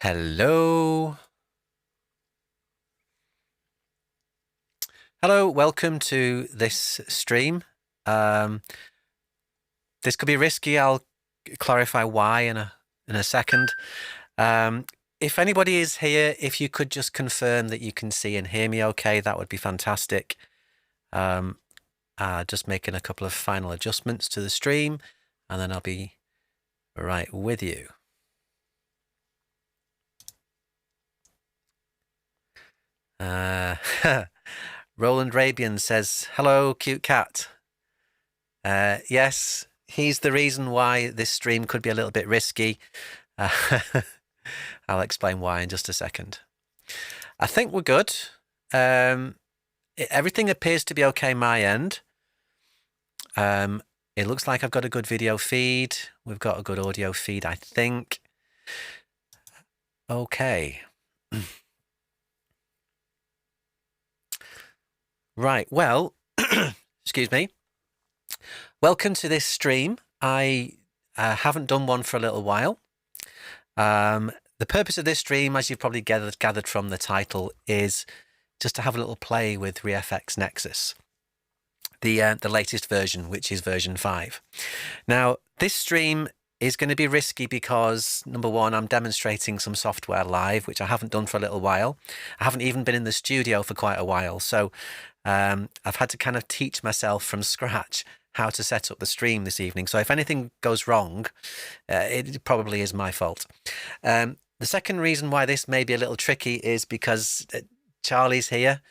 Hello. Hello, welcome to this stream. This could be risky. I'll clarify why in a second. If anybody is here, if you could just confirm that you can see and hear me okay, that would be fantastic. Just making a couple of final adjustments to the stream, and then I'll be right with you. Roland Rabian says, hello, cute cat. Yes, he's the reason why this stream could be a little bit risky. I'll explain why in just a second. I think we're good. Everything appears to be okay my end. It looks like I've got a good video feed. We've got a good audio feed, I think. Okay. Right, well, excuse me. Welcome to this stream. I haven't done one for a little while. The purpose of this stream, as you've probably gathered from the title, is just to have a little play with ReFX Nexus, the latest version, which is version 5. Now, this stream is going to be risky because, number one, I'm demonstrating some software live, which I haven't done for a little while. I haven't even been in the studio for quite a while, so I've had to kind of teach myself from scratch how to set up the stream this evening. So if anything goes wrong, it probably is my fault. The second reason why this may be a little tricky is because Charlie's here.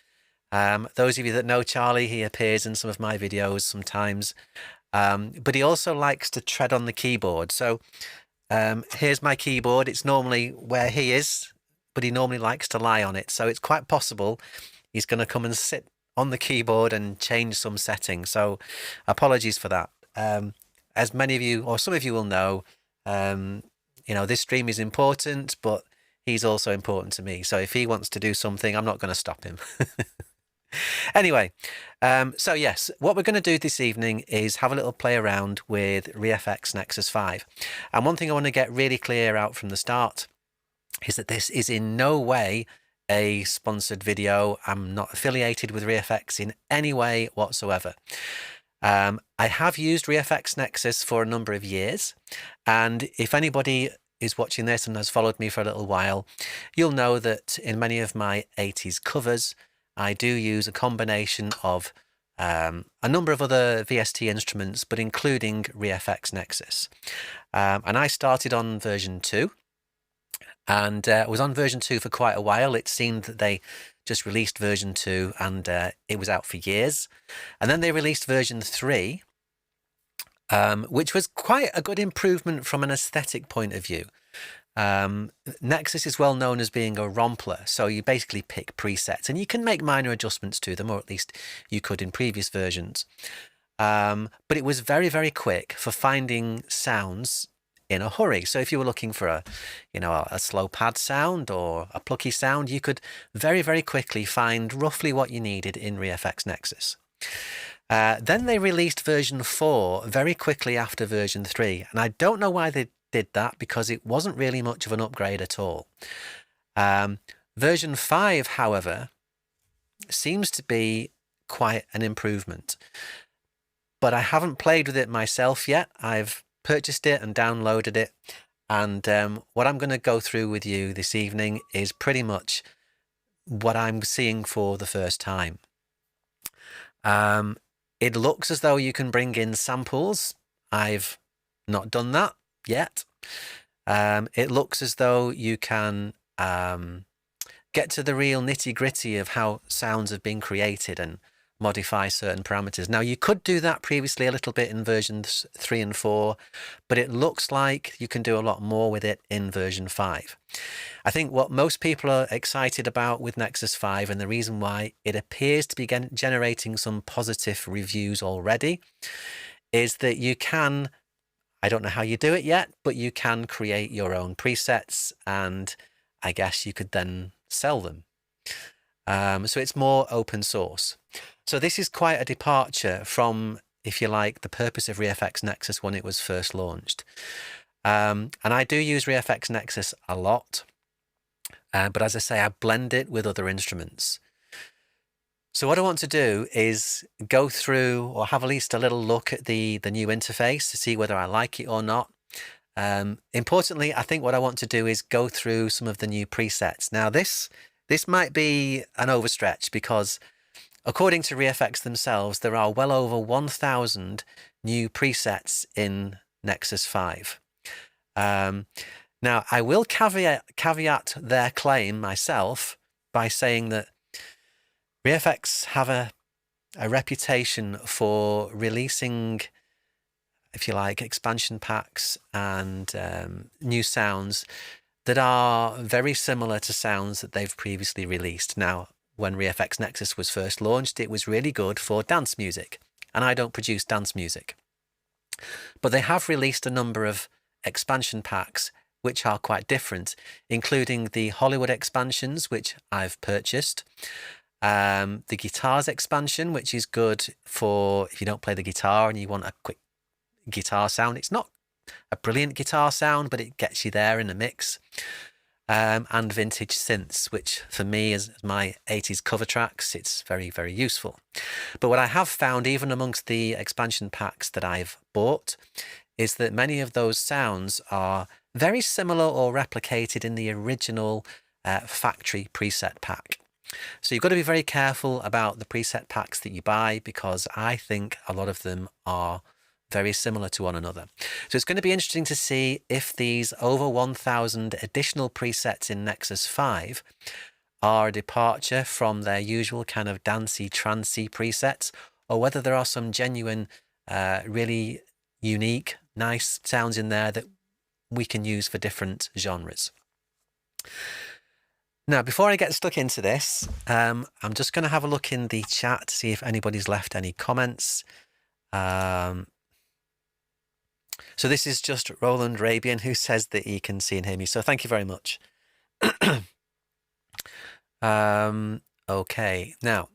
Those of you that know Charlie, he appears in some of my videos sometimes, but he also likes to tread on the keyboard. So here's my keyboard. It's normally where he is, but he normally likes to lie on it. So it's quite possible he's going to come and sit on the keyboard and change some settings. So apologies for that. As many of you, or some of you will know, this stream is important, but he's also important to me. So if he wants to do something, I'm not going to stop him. Anyway, so yes, what we're going to do this evening is have a little play around with ReFX Nexus 5. And one thing I want to get really clear out from the start is that this is in no way a sponsored video. I'm not affiliated with ReFX in any way whatsoever. I have used ReFX Nexus for a number of years, and if anybody is watching this and has followed me for a little while, you'll know that in many of my 80s covers, I do use a combination of a number of other VST instruments, but including ReFX Nexus. And I started on version 2. And was on version 2 for quite a while. It seemed that they just released version 2 and it was out for years. And then they released version 3, which was quite a good improvement from an aesthetic point of view. Nexus is well known as being a rompler, so you basically pick presets and you can make minor adjustments to them, or at least you could in previous versions. But it was very, very quick for finding sounds in a hurry. So if you were looking for a slow pad sound or a plucky sound, you could very, very quickly find roughly what you needed in ReFX Nexus. Then they released version 4 very quickly after version 3. And I don't know why they did that, because it wasn't really much of an upgrade at all. Version 5, however, seems to be quite an improvement. But I haven't played with it myself yet. I've purchased it and downloaded it, and what I'm going to go through with you this evening is pretty much what I'm seeing for the first time. It looks as though you can bring in samples. I've not done that yet. It looks as though you can get to the real nitty-gritty of how sounds have been created and modify certain parameters. Now, you could do that previously a little bit in versions 3 and 4, but it looks like you can do a lot more with it in version 5. I think what most people are excited about with Nexus 5, and the reason why it appears to be generating some positive reviews already, is that you can, I don't know how you do it yet, but you can create your own presets, and I guess you could then sell them. So it's more open source. So this is quite a departure from, if you like, the purpose of ReFX Nexus when it was first launched. And I do use ReFX Nexus a lot. But as I say, I blend it with other instruments. So what I want to do is go through or have at least a little look at the new interface to see whether I like it or not. Importantly, I think what I want to do is go through some of the new presets. Now this might be an overstretch because according to ReFX themselves, there are well over 1,000 new presets in Nexus 5. Now, I will caveat their claim myself by saying that ReFX have a reputation for releasing, if you like, expansion packs and new sounds that are very similar to sounds that they've previously released. Now, when ReFX Nexus was first launched, it was really good for dance music, and I don't produce dance music. But they have released a number of expansion packs which are quite different, including the Hollywood expansions, which I've purchased, the guitars expansion, which is good for if you don't play the guitar and you want a quick guitar sound. It's not a brilliant guitar sound, but it gets you there in the mix. And vintage synths, which for me as my 80s cover tracks, it's very, very useful. But what I have found, even amongst the expansion packs that I've bought, is that many of those sounds are very similar or replicated in the original factory preset pack. So you've got to be very careful about the preset packs that you buy, because I think a lot of them are very similar to one another. So it's going to be interesting to see if these over 1,000 additional presets in Nexus 5 are a departure from their usual kind of dancey, trancey presets, or whether there are some genuine, really unique, nice sounds in there that we can use for different genres. Now, before I get stuck into this, I'm just going to have a look in the chat to see if anybody's left any comments. So this is just Roland Rabian, who says that he can see and hear me. So thank you very much. Okay, now.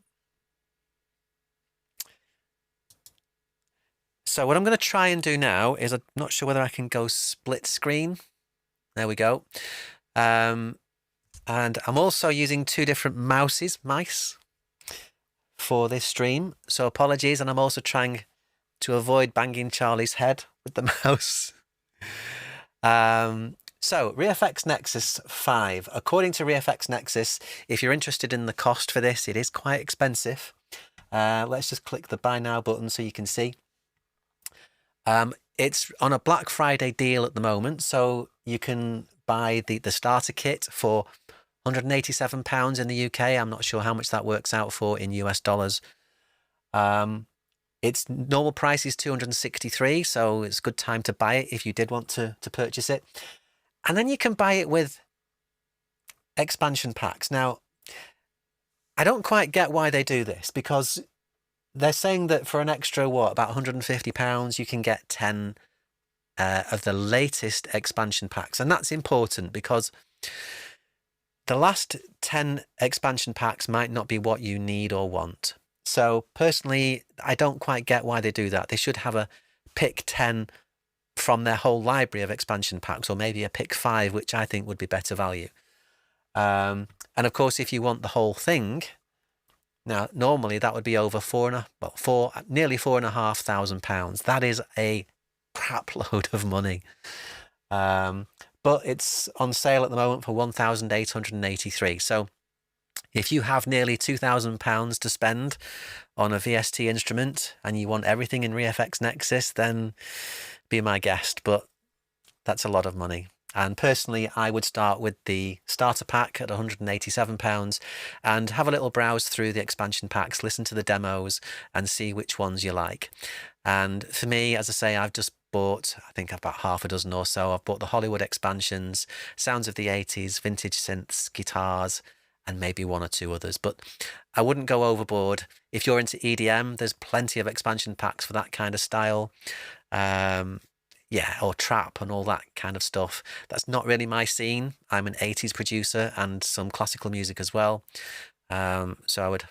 So what I'm going to try and do now is, I'm not sure whether I can go split screen. There we go. And I'm also using two different mice for this stream. So apologies. And I'm also trying to avoid banging Charlie's head with the mouse. So ReFX Nexus 5. According to ReFX Nexus, if you're interested in the cost for this, it is quite expensive. Let's just click the buy now button so you can see. It's on a Black Friday deal at the moment, so you can buy the starter kit for £187 in the UK. I'm not sure how much that works out for in US dollars. Its normal price is $263, so it's a good time to buy it if you did want to purchase it. And then you can buy it with expansion packs. Now, I don't quite get why they do this, because they're saying that for an extra, about £150, you can get 10 of the latest expansion packs. And that's important because the last 10 expansion packs might not be what you need or want. So personally, I don't quite get why they do that. They should have a pick 10 from their whole library of expansion packs, or maybe a pick 5, which I think would be better value. And of course, if you want the whole thing, now normally that would be over nearly £4,500. That is a crap load of money. But it's on sale at the moment for £1,883. So if you have nearly £2,000 to spend on a VST instrument and you want everything in ReFX Nexus, then be my guest. But that's a lot of money. And personally, I would start with the starter pack at £187 and have a little browse through the expansion packs, listen to the demos and see which ones you like. And for me, as I say, I've just bought, I think about half a dozen or so. I've bought the Hollywood expansions, sounds of the 80s, vintage synths, guitars, and maybe one or two others. But I wouldn't go overboard. If you're into EDM, there's plenty of expansion packs for that kind of style. Yeah, or trap and all that kind of stuff. That's not really my scene. I'm an 80s producer and some classical music as well. So I would,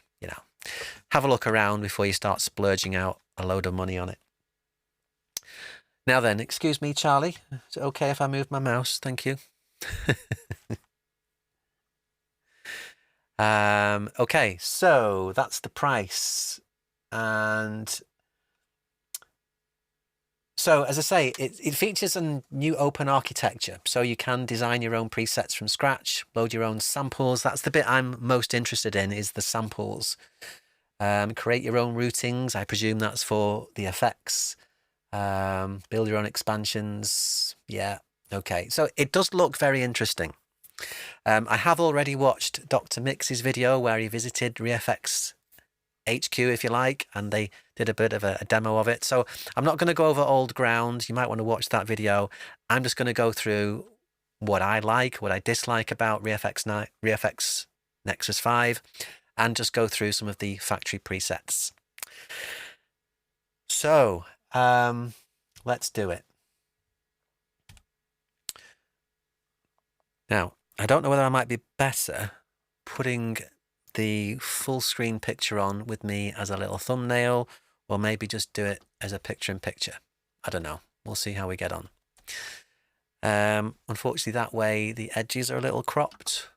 have a look around before you start splurging out a load of money on it. Now then, excuse me, Charlie. Is it okay if I move my mouse? Thank you. Okay, so that's the price. And so, as I say, it features a new open architecture. So you can design your own presets from scratch, load your own samples. That's the bit I'm most interested in, is the samples. Create your own routings. I presume that's for the effects. Build your own expansions. Yeah, okay. So it does look very interesting. I have already watched Dr. Mix's video where he visited ReFX HQ, if you like, and they did a bit of a demo of it. So I'm not going to go over old ground. You might want to watch that video. I'm just going to go through what I like, what I dislike about ReFX Nexus 5, and just go through some of the factory presets. So let's do it. Now, I don't know whether I might be better putting the full screen picture on with me as a little thumbnail, or maybe just do it as a picture-in-picture. I don't know. We'll see how we get on. Unfortunately, that way the edges are a little cropped.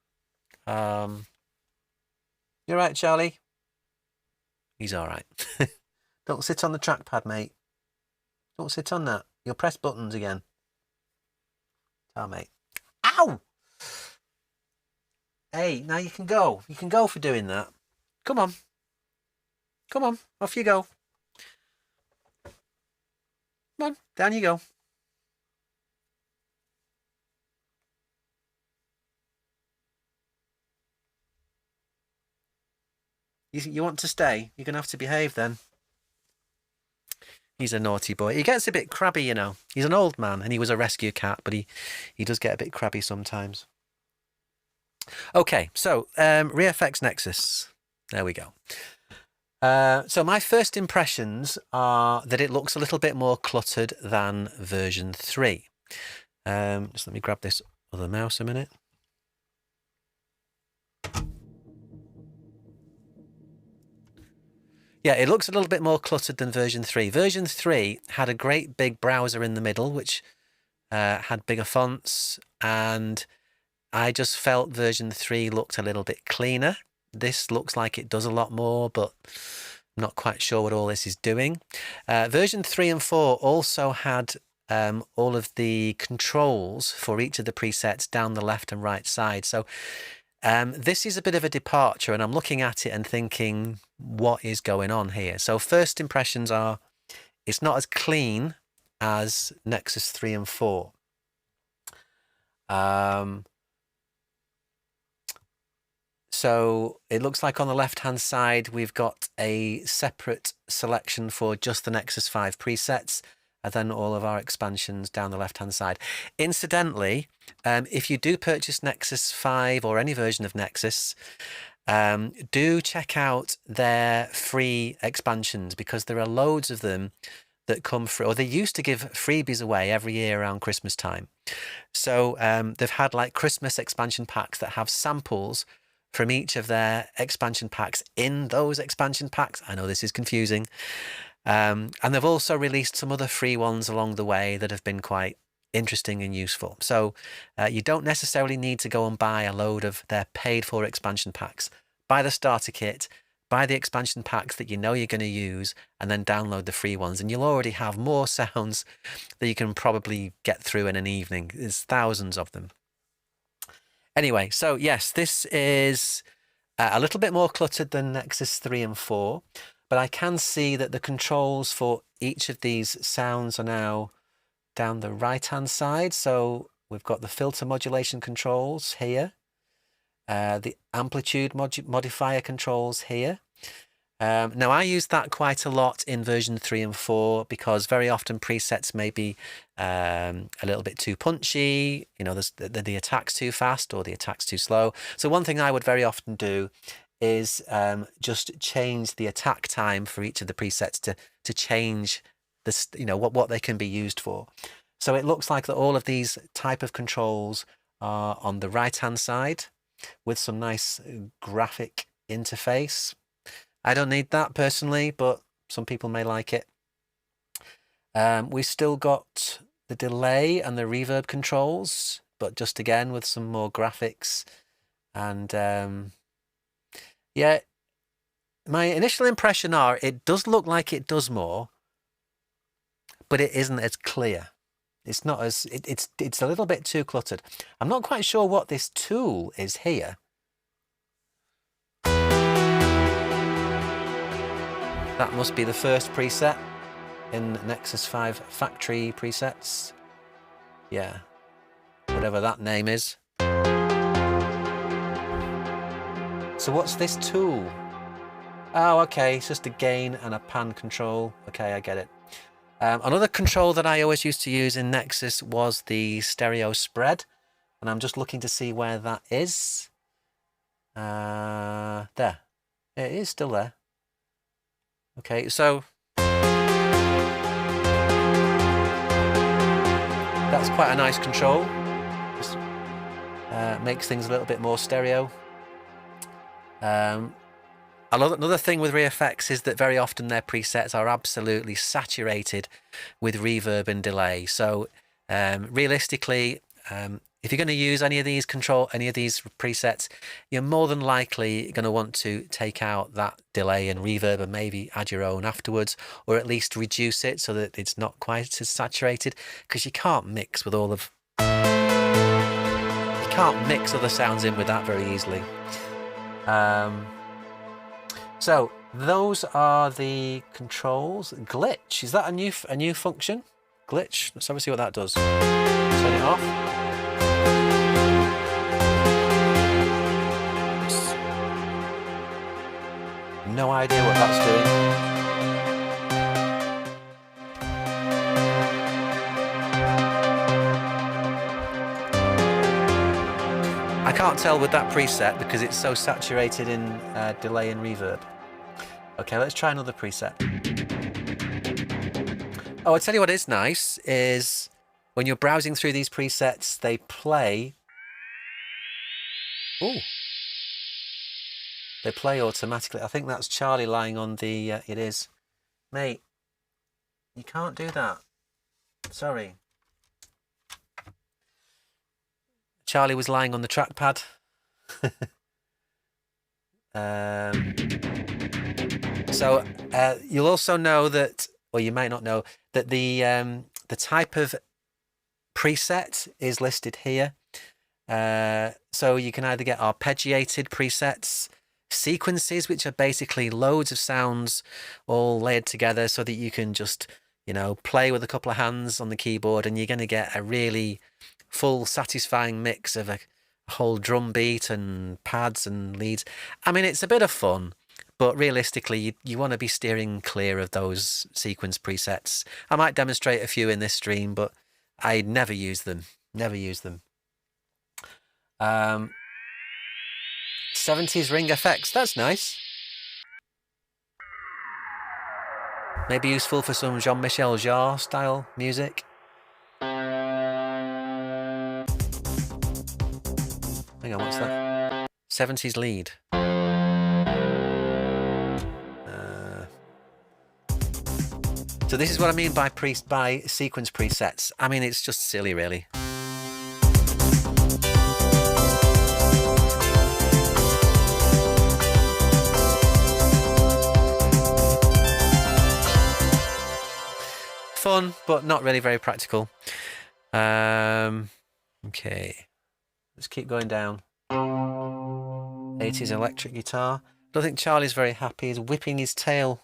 You're right, Charlie? He's all right. Don't sit on the trackpad, mate. Don't sit on that. You'll press buttons again. Oh, mate. Ow! Hey, now you can go. You can go for doing that. Come on. Come on. Off you go. Come on. Down you go. You want to stay? You're going to have to behave then. He's a naughty boy. He gets a bit crabby, you know. He's an old man and he was a rescue cat, but he does get a bit crabby sometimes. Okay, so ReFX Nexus. There we go. So my first impressions are that it looks a little bit more cluttered than version 3. Just let me grab this other mouse a minute. Yeah, it looks a little bit more cluttered than version 3. Version 3 had a great big browser in the middle, which had bigger fonts, and I just felt version 3 looked a little bit cleaner. This looks like it does a lot more, but I'm not quite sure what all this is doing. Version 3 and 4 also had all of the controls for each of the presets down the left and right side. So this is a bit of a departure, and I'm looking at it and thinking, what is going on here? So first impressions are, it's not as clean as Nexus 3 and 4. So it looks like on the left-hand side, we've got a separate selection for just the Nexus 5 presets, and then all of our expansions down the left-hand side. Incidentally, if you do purchase Nexus 5 or any version of Nexus, do check out their free expansions, because there are loads of them that come free, or they used to give freebies away every year around Christmas time. So they've had like Christmas expansion packs that have samples from each of their expansion packs in those expansion packs. I know this is confusing. And they've also released some other free ones along the way that have been quite interesting and useful. So you don't necessarily need to go and buy a load of their paid for expansion packs. Buy the starter kit, buy the expansion packs that you know you're going to use, and then download the free ones. And you'll already have more sounds that you can probably get through in an evening. There's thousands of them. Anyway, so yes, this is a little bit more cluttered than Nexus 3 and 4, but I can see that the controls for each of these sounds are now down the right-hand side. So we've got the filter modulation controls here, the amplitude modifier controls here. Now, I use that quite a lot in version 3 and 4 because very often presets may be a little bit too punchy, you know, the attack's too fast or the attack's too slow. So one thing I would very often do is just change the attack time for each of the presets to change this, you know, what they can be used for. So it looks like that all of these type of controls are on the right-hand side with some nice graphic interface. I don't need that personally, but some people may like it. We still got the delay and the reverb controls, but just again with some more graphics and Yeah, my initial impression are it does look like it does more, but it isn't as clear. It's not as, it's a little bit too cluttered. I'm not quite sure what this tool is here. That must be the first preset in Nexus 5 factory presets. Yeah, whatever that name is. So what's this tool? Oh, okay, it's just a gain and a pan control. Okay, I get it. Another control that I always used to use in Nexus was the stereo spread, and I'm just looking to see where that is. There. It is still there. Okay, so that's quite a nice control. Just makes things a little bit more stereo. Another thing with ReFX is that very often their presets are absolutely saturated with reverb and delay. So realistically, if you're going to use any of these presets, you're more than likely going to want to take out that delay and reverb and maybe add your own afterwards, or at least reduce it so that it's not quite as saturated, because you can't mix with other sounds in with that very easily. So those are the controls. Glitch, is that a new function? Glitch, let's have a see what that does. Turn it off. No idea what that's doing. I can't tell with that preset because it's so saturated in delay and reverb. Okay, let's try another preset. Oh, I'll tell you what is nice is when you're browsing through these presets, they play. Ooh. They play automatically. I think that's Charlie lying on the... it is. Mate, you can't do that. Sorry. Charlie was lying on the trackpad. So you'll also know that, or you might not know, that the type of preset is listed here. So you can either get arpeggiated presets, sequences, which are basically loads of sounds all layered together so that you can just, you know, play with a couple of hands on the keyboard and you're going to get a really full, satisfying mix of a whole drum beat and pads and leads. I mean, it's a bit of fun, but realistically, you want to be steering clear of those sequence presets. I might demonstrate a few in this stream, but I never use them. Never use them. 70s ring effects, that's nice. Maybe useful for some Jean-Michel Jarre style music. Hang on, what's that? 70s lead. So this is what I mean by sequence presets. I mean, it's just silly, really. Fun, but not really very practical. Okay, let's keep going down. 80s electric guitar. I don't think Charlie's very happy. He's whipping his tail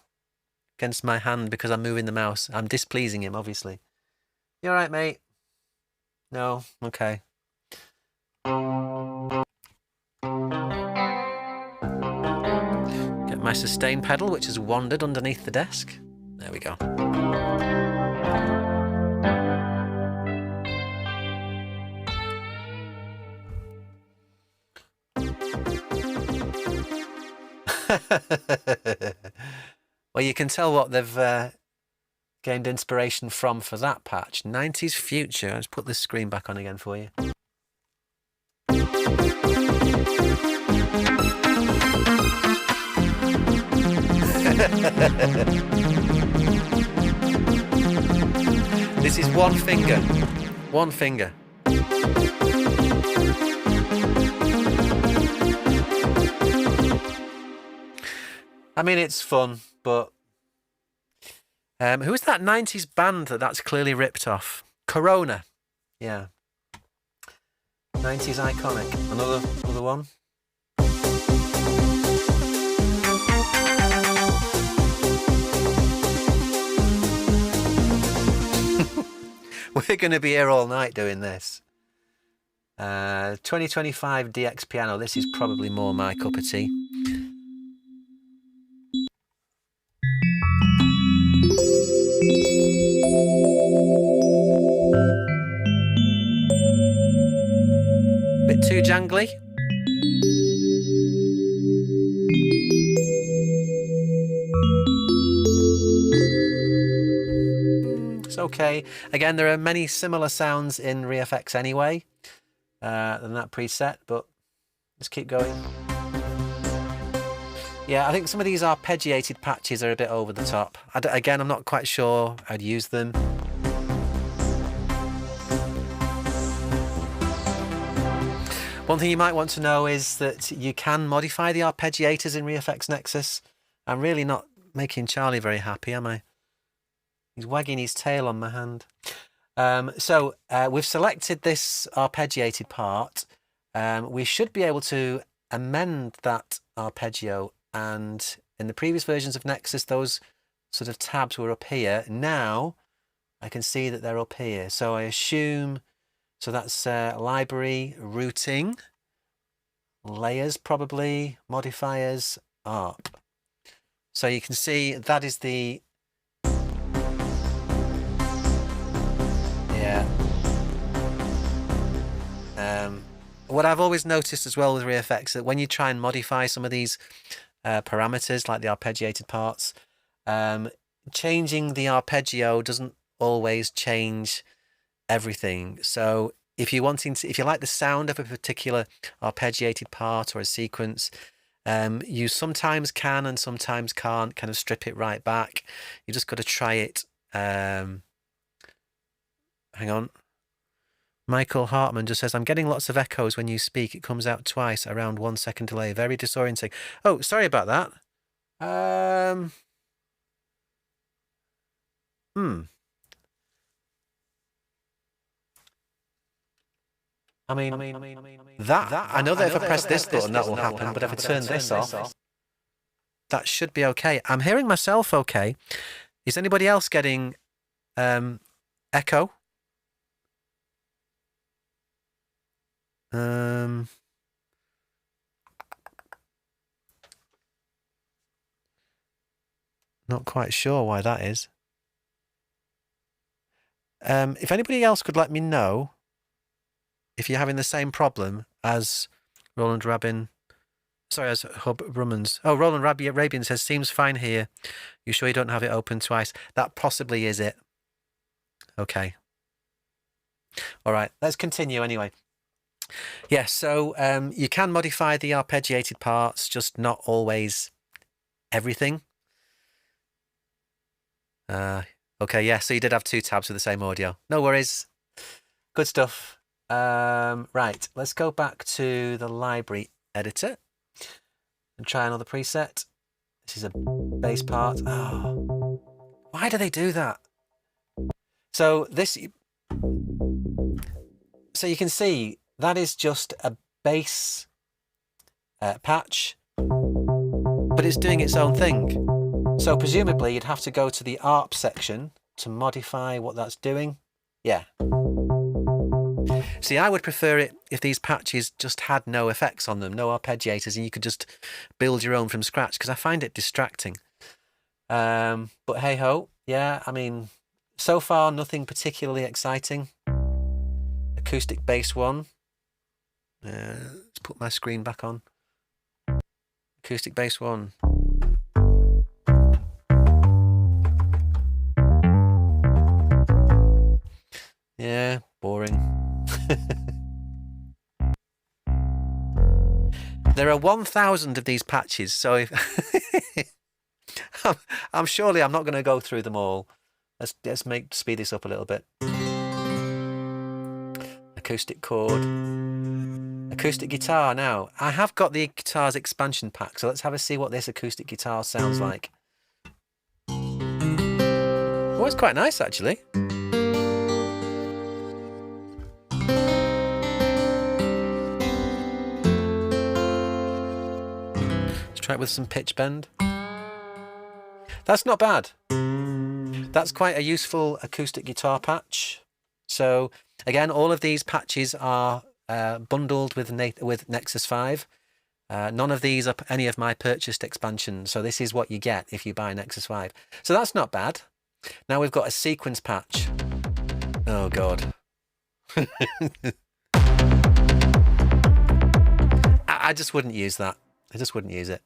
against my hand because I'm moving the mouse. I'm displeasing him, obviously. You all right, mate? No? Okay. Get my sustain pedal, which has wandered underneath the desk. There we go. Well, you can tell what they've gained inspiration from for that patch. 90s Future. Let's put this screen back on again for you. This is one finger. One finger. I mean, it's fun, but who is that 90s band that's clearly ripped off? Corona. Yeah. 90s iconic. Another one. We're going to be here all night doing this. 2025 DX piano. This is probably more my cup of tea. Bit too jangly. It's okay. Again, there are many similar sounds in ReFX anyway than that preset, but let's keep going. Yeah, I think some of these arpeggiated patches are a bit over the top. Again, I'm not quite sure I'd use them. One thing you might want to know is that you can modify the arpeggiators in ReFX Nexus. I'm really not making Charlie very happy, am I? He's wagging his tail on my hand. So we've selected this arpeggiated part. We should be able to amend that arpeggio, and in the previous versions of Nexus, those sort of tabs were up here. Now I can see that they're up here. So I assume, so that's library, routing, layers probably, modifiers, ARP. So you can see that is the, yeah. What I've always noticed as well with ReFX, that when you try and modify some of these parameters, like the arpeggiated parts, changing the arpeggio doesn't always change everything. So if you're wanting to, if you like the sound of a particular arpeggiated part or a sequence, you sometimes can and sometimes can't kind of strip it right back. You just got to try it. Hang on. Michael Hartman just says, I'm getting lots of echoes when you speak. It comes out twice, around 1 second delay. Very disorienting. Oh, sorry about that. I mean, I know that if I press this button, that will happen, but if I turn this off, that should be okay. I'm hearing myself okay. Is anybody else getting echo? Not quite sure why that is. If anybody else could let me know if you're having the same problem as Roland Rabin, sorry, as Hub Brummans. Oh, Roland Rabian says, seems fine here. You sure you don't have it open twice? That possibly is it. Okay. All right, let's continue anyway. Yes, so you can modify the arpeggiated parts, just not always everything. Okay, yeah, so you did have two tabs with the same audio. No worries. Good stuff. Right, let's go back to the library editor and try another preset. This is a bass part. Oh, why do they do that? So this, so you can see that is just a bass patch, but it's doing its own thing. So presumably you'd have to go to the ARP section to modify what that's doing. Yeah. See, I would prefer it if these patches just had no effects on them, no arpeggiators, and you could just build your own from scratch, because I find it distracting. But hey ho, yeah, I mean, so far nothing particularly exciting. Acoustic bass one. Let's put my screen back on. Acoustic bass one. Yeah, boring. There are 1,000 of these patches, so if I'm surely I'm not going to go through them all. Let's speed this up a little bit. Acoustic chord acoustic guitar now. I have got the guitar's expansion pack, so let's have a see what this acoustic guitar sounds like. Oh, it's quite nice actually. Let's try it with some pitch bend. That's not bad. That's quite a useful acoustic guitar patch. So again, all of these patches are bundled with Nexus 5. None of these are any of my purchased expansions, so this is what you get if you buy Nexus 5. So that's not bad. Now we've got a sequence patch. Oh God. I just wouldn't use that. I just wouldn't use it.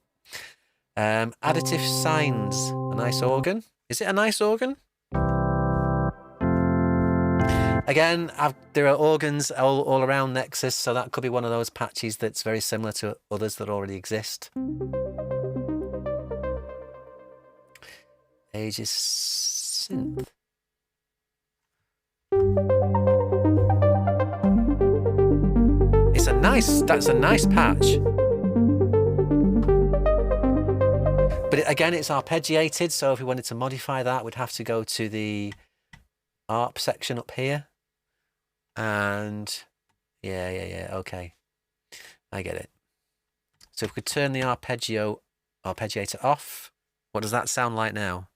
Additive Signs, a nice organ. Is it a nice organ? Again, there are organs all around Nexus, so that could be one of those patches that's very similar to others that already exist. Aegis Synth. That's a nice patch. But again, it's arpeggiated, so if we wanted to modify that, we'd have to go to the ARP section up here. And yeah, okay. I get it. So if we could turn the arpeggiator off, what does that sound like now?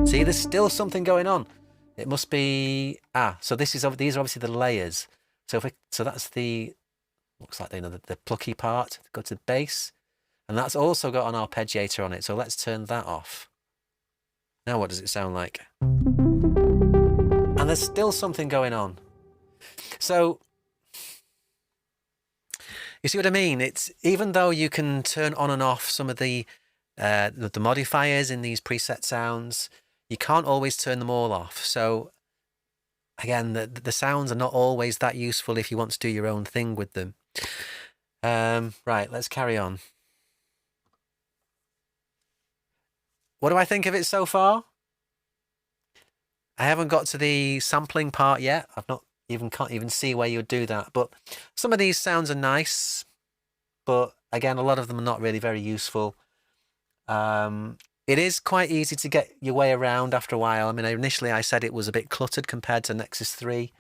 See, there's still something going on. It must be, so these are obviously the layers. So that's the, looks like the plucky part. Go to the bass. And that's also got an arpeggiator on it. So let's turn that off. Now what does it sound like? And there's still something going on. So you see what I mean? It's, even though you can turn on and off some of the modifiers in these preset sounds, you can't always turn them all off. So again, the sounds are not always that useful if you want to do your own thing with them. Right, let's carry on. What do I think of it so far? I haven't got to the sampling part yet. Can't even see where you'd do that. But some of these sounds are nice, but again, a lot of them are not really very useful. It is quite easy to get your way around after a while. I mean, initially I said it was a bit cluttered compared to Nexus 3.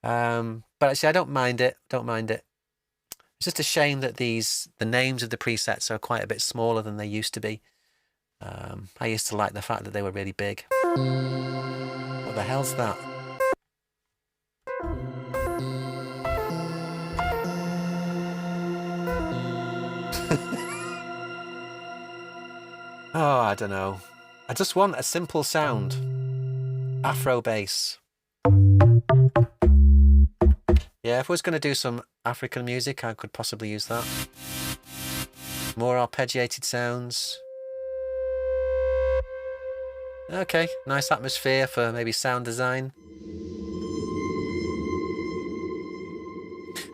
But actually I don't mind it. It's just a shame that the names of the presets are quite a bit smaller than they used to be. I used to like the fact that they were really big. What the hell's that? Oh, I don't know. I just want a simple sound. Afro bass. Yeah, if I was going to do some African music, I could possibly use that. More arpeggiated sounds. Okay, nice atmosphere for maybe sound design.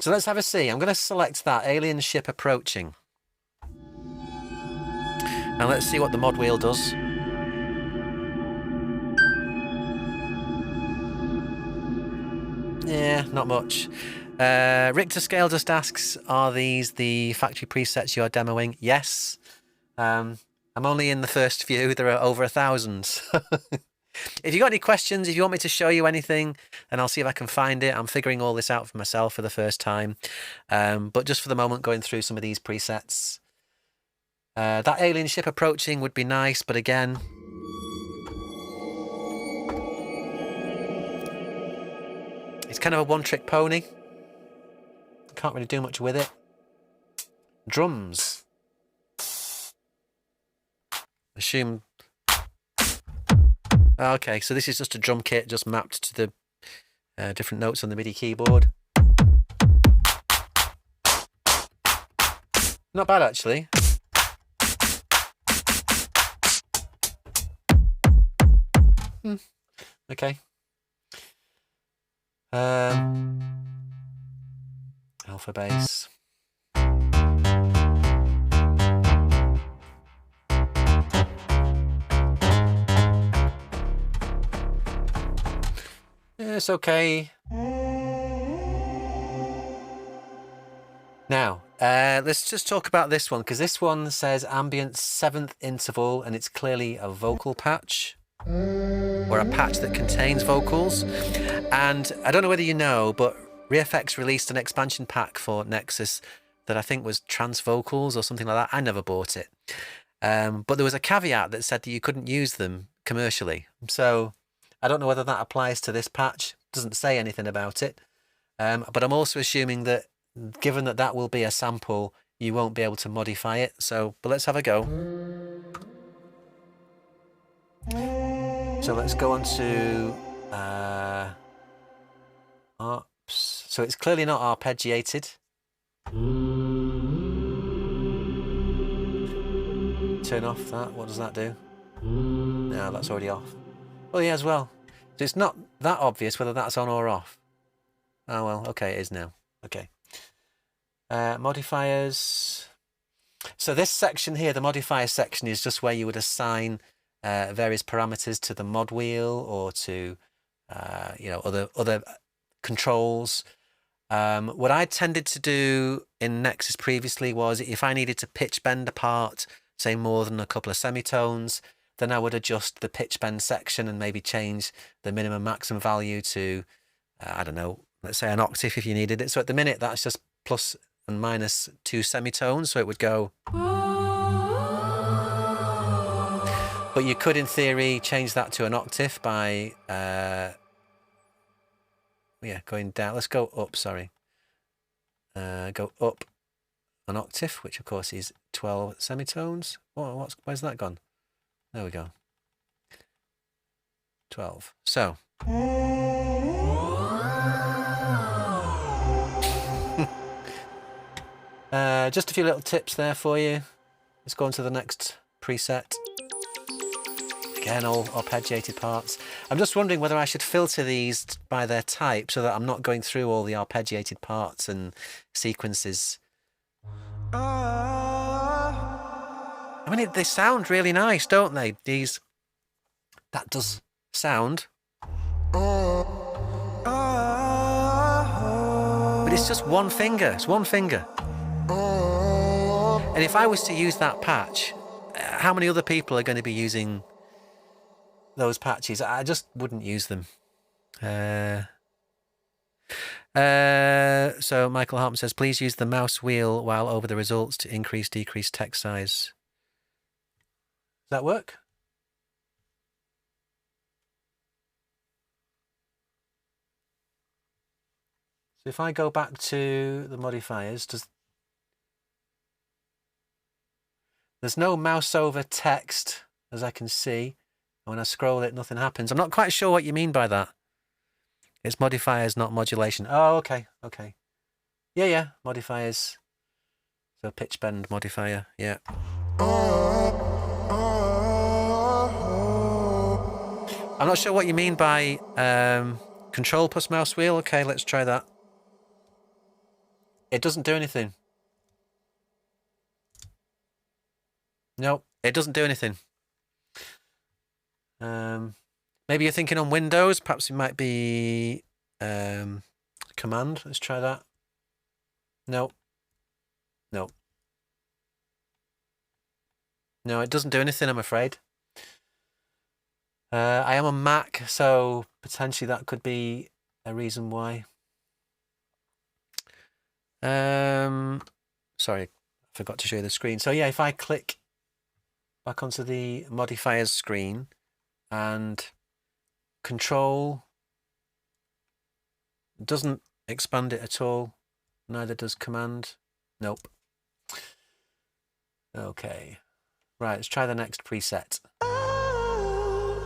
So let's have a see. I'm going to select that alien ship approaching. And let's see what the mod wheel does. Yeah, not much. Richter Scale just asks, are these the factory presets you're demoing? Yes. I'm only in the first few. There are over 1,000. If you got any questions, if you want me to show you anything, then I'll see if I can find it. I'm figuring all this out for myself for the first time. But just for the moment, going through some of these presets. That alien ship approaching would be nice, but again, it's kind of a one-trick pony. Can't really do much with it. Drums. Assume. Okay, so this is just a drum kit just mapped to the different notes on the MIDI keyboard. Not bad, actually. Okay. Alpha bass. Yeah, it's okay. Now, let's just talk about this one, because this one says ambient 7th interval, and it's clearly a vocal patch, or a patch that contains vocals. And I don't know whether you know, but ReFX released an expansion pack for Nexus that I think was trans vocals or something like that. I never bought it. But there was a caveat that said that you couldn't use them commercially. So I don't know whether that applies to this patch. It doesn't say anything about it. But I'm also assuming that given that that will be a sample, you won't be able to modify it. So, but let's have a go. So let's go on to ARPs. So it's clearly not arpeggiated. Turn off that. What does that do? No, that's already off. Oh yeah, as well. So it's not that obvious whether that's on or off. Oh well, okay, it is now. Okay. Modifiers. So this section here, the modifier section, is just where you would assign various parameters to the mod wheel or to other controls. What I tended to do in Nexus previously was if I needed to pitch bend a part, say more than a couple of semitones, then I would adjust the pitch bend section and maybe change the minimum maximum value to I don't know, let's say an octave if you needed it. So at the minute that's just plus and minus 2 semitones, so it would go. But you could, in theory, change that to an octave by, going down. Let's go up, sorry. Go up an octave, which of course is 12 semitones. Where's that gone? There we go. 12. So. Just a few little tips there for you. Let's go on to the next preset. Again, all arpeggiated parts. I'm just wondering whether I should filter these by their type so that I'm not going through all the arpeggiated parts and sequences. I mean, they sound really nice, don't they? These. That does sound. But it's just one finger. It's one finger. And if I was to use that patch, how many other people are going to be using those patches? I just wouldn't use them. So Michael Hartman says, please use the mouse wheel while over the results to increase, decrease text size. Does that work? So if I go back to the modifiers, there's no mouse over text, as I can see. When I scroll it, nothing happens. I'm not quite sure what you mean by that. It's modifiers, not modulation. Oh, okay, okay. Yeah, modifiers. So pitch bend modifier, yeah. I'm not sure what you mean by control plus mouse wheel. Okay, let's try that. It doesn't do anything. No, it doesn't do anything. Maybe you're thinking on Windows. Perhaps it might be command. Let's try that. No. No. No, it doesn't do anything, I'm afraid. I am on Mac, so potentially that could be a reason why. Sorry, I forgot to show you the screen. So yeah, if I click back onto the modifiers screen and control, doesn't expand it at all. Neither does command. Nope. Okay. Right, let's try the next preset. Oh,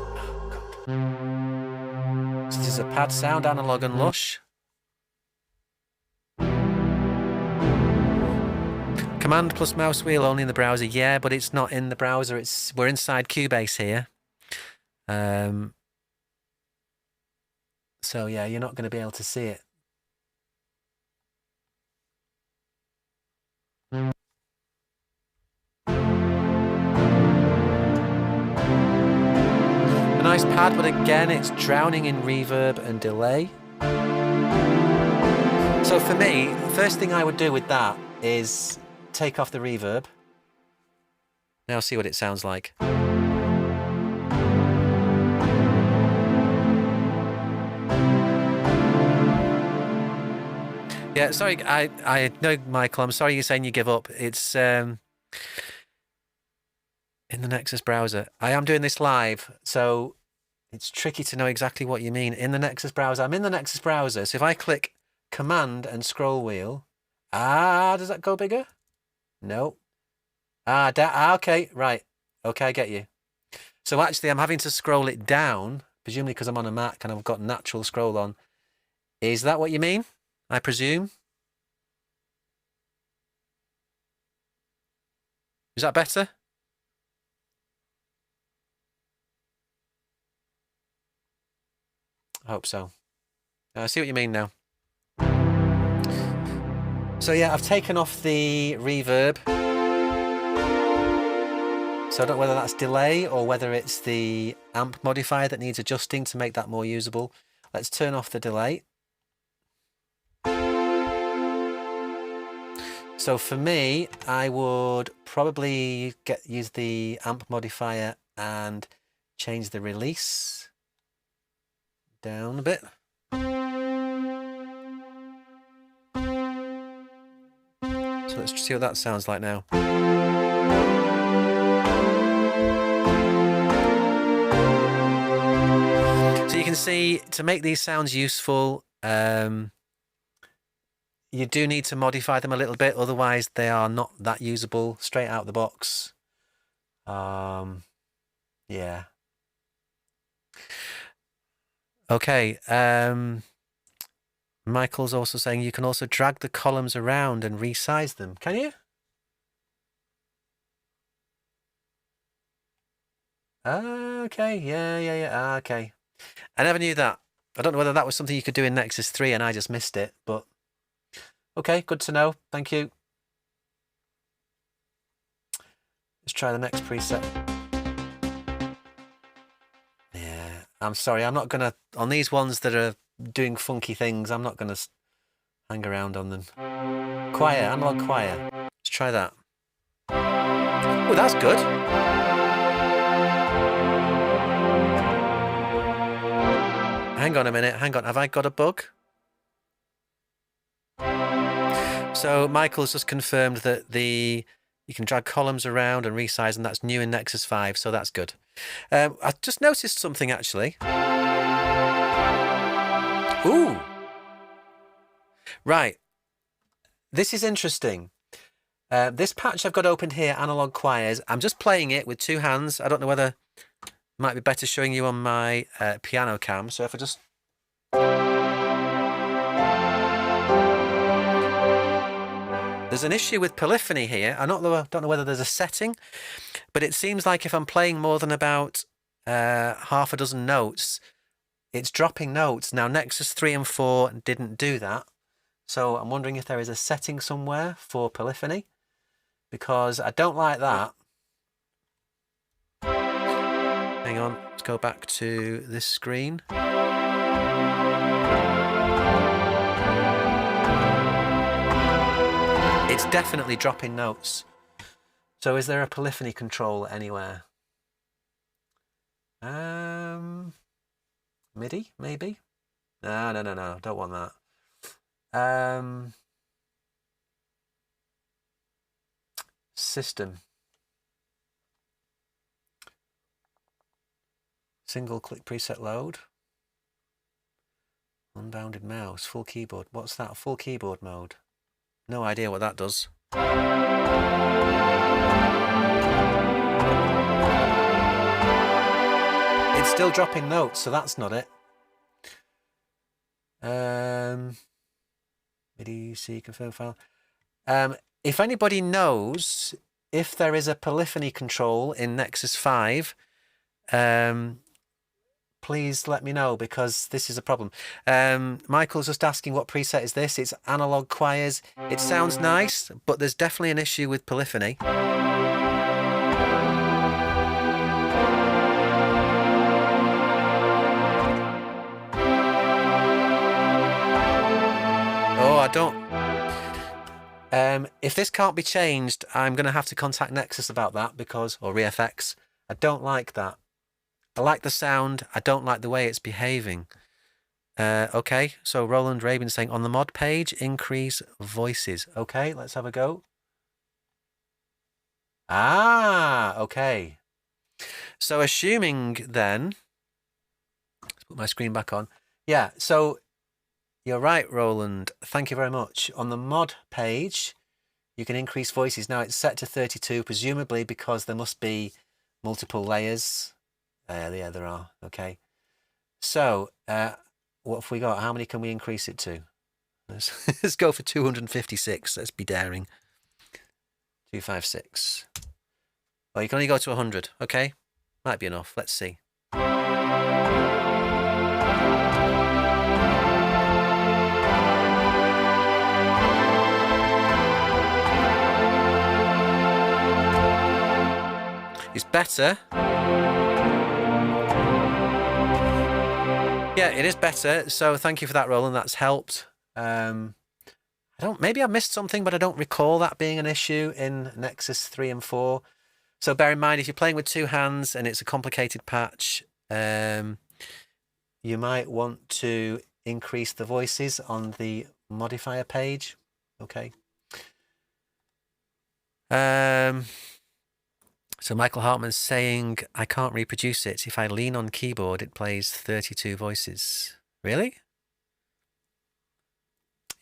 God. So this is a pad sound, analog and lush. Command plus mouse wheel only in the browser, yeah, but it's not in the browser. We're inside Cubase here. So yeah, you're not going to be able to see it. A nice pad, but again, it's drowning in reverb and delay. So for me, the first thing I would do with that is take off the reverb. Now see what it sounds like. Yeah, sorry, I know, Michael, I'm sorry you're saying you give up. It's in the Nexus browser. I am doing this live, so it's tricky to know exactly what you mean. In the Nexus browser. I'm in the Nexus browser, so if I click Command and scroll wheel, does that go bigger? No. Okay, right. Okay, I get you. So actually, I'm having to scroll it down, presumably because I'm on a Mac and I've got natural scroll on. Is that what you mean? I presume. Is that better? I hope so. I see what you mean now. So yeah, I've taken off the reverb. So I don't know whether that's delay or whether it's the amp modifier that needs adjusting to make that more usable. Let's turn off the delay. So for me, I would probably use the amp modifier and change the release down a bit. So let's see what that sounds like now. So you can see, to make these sounds useful, you do need to modify them a little bit, otherwise they are not that usable straight out the box. Yeah. Okay. Michael's also saying you can also drag the columns around and resize them. Can you? Okay. Yeah. Okay. I never knew that. I don't know whether that was something you could do in Nexus 3 and I just missed it, but okay, good to know. Thank you. Let's try the next preset. Yeah, I'm sorry. I'm not going to, on these ones that are doing funky things, I'm not going to hang around on them. Choir, analog choir. Let's try that. Oh, that's good. Hang on a minute. Hang on. Have I got a bug? So Michael's just confirmed that you can drag columns around and resize, and that's new in Nexus 5, so that's good. I just noticed something actually. Ooh. Right. This is interesting. This patch I've got opened here, Analog Choirs, I'm just playing it with two hands. I don't know whether it might be better showing you on my piano cam. So if I just... There's an issue with Polyphony here. I don't know whether there's a setting, but it seems like if I'm playing more than about half a dozen notes, it's dropping notes. Now, Nexus 3 and 4 didn't do that. So I'm wondering if there is a setting somewhere for Polyphony, because I don't like that. Hang on, let's go back to this screen. It's definitely dropping notes. So is there a Polyphony control anywhere? MIDI, maybe? No, don't want that. System. Single click preset load. Unbounded mouse, full keyboard. What's that? Full keyboard mode. No idea what that does. It's still dropping notes, so that's not it. MIDI C confirm file. If anybody knows if there is a Polyphony control in Nexus 5, please let me know, because this is a problem. Michael's just asking what preset is this. It's Analog Choirs. It sounds nice, but there's definitely an issue with Polyphony. Oh, I don't... If this can't be changed, I'm going to have to contact Nexus about that or ReFX. I don't like that. I like the sound. I don't like the way it's behaving. Okay, so Roland Rabin saying on the mod page, increase voices. Okay, let's have a go. Ah, okay. So assuming then, let's put my screen back on. Yeah, so you're right, Roland. Thank you very much. On the mod page, you can increase voices. Now it's set to 32, presumably because there must be multiple layers. Yeah, there are. Okay. So what have we got? How many can we increase it to? Let's go for 256. Let's be daring. 256. Well, you can only go to 100. Okay. Might be enough. Let's see. It's better. Yeah, it is better. So thank you for that, Roland. That's helped. Maybe I missed something, but I don't recall that being an issue in Nexus 3 and 4. So bear in mind, if you're playing with two hands and it's a complicated patch, you might want to increase the voices on the modifier page. Okay. So Michael Hartman's saying, I can't reproduce it. If I lean on keyboard, it plays 32 voices. Really?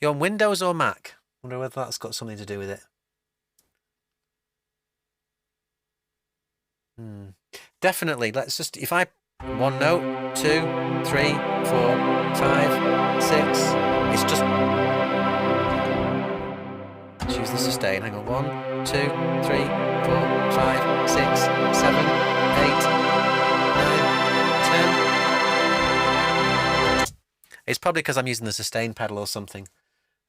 You're on Windows or Mac? I wonder whether that's got something to do with it. Definitely. Let's just, if I, 1 note, 2, 3, 4, 5, 6, it's just, let's use the sustain. Hang on, 1, 2, 3, 4, 5, 6, 7, 8, 9, 10. It's probably because I'm using the sustain pedal or something.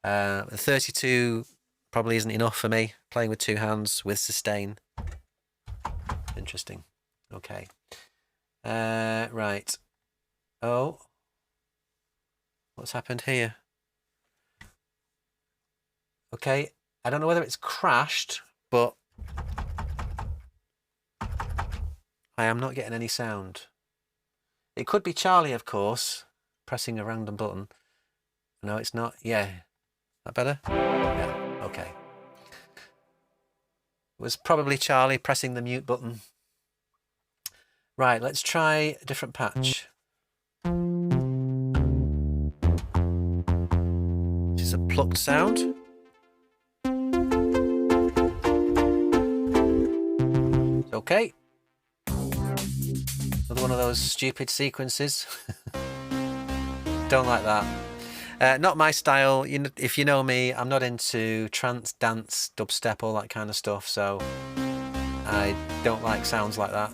32 probably isn't enough for me, playing with two hands with sustain. Interesting. Okay. Right. Oh. What's happened here? Okay. I don't know whether it's crashed, but I am not getting any sound. It could be Charlie, of course, pressing a random button. No, it's not. Yeah. That better? Yeah. Okay. It was probably Charlie pressing the mute button. Right, let's try a different patch. This is a plucked sound. Okay. Another one of those stupid sequences. Don't like that. Not my style. If you know me, I'm not into trance, dance, dubstep, all that kind of stuff, so I don't like sounds like that.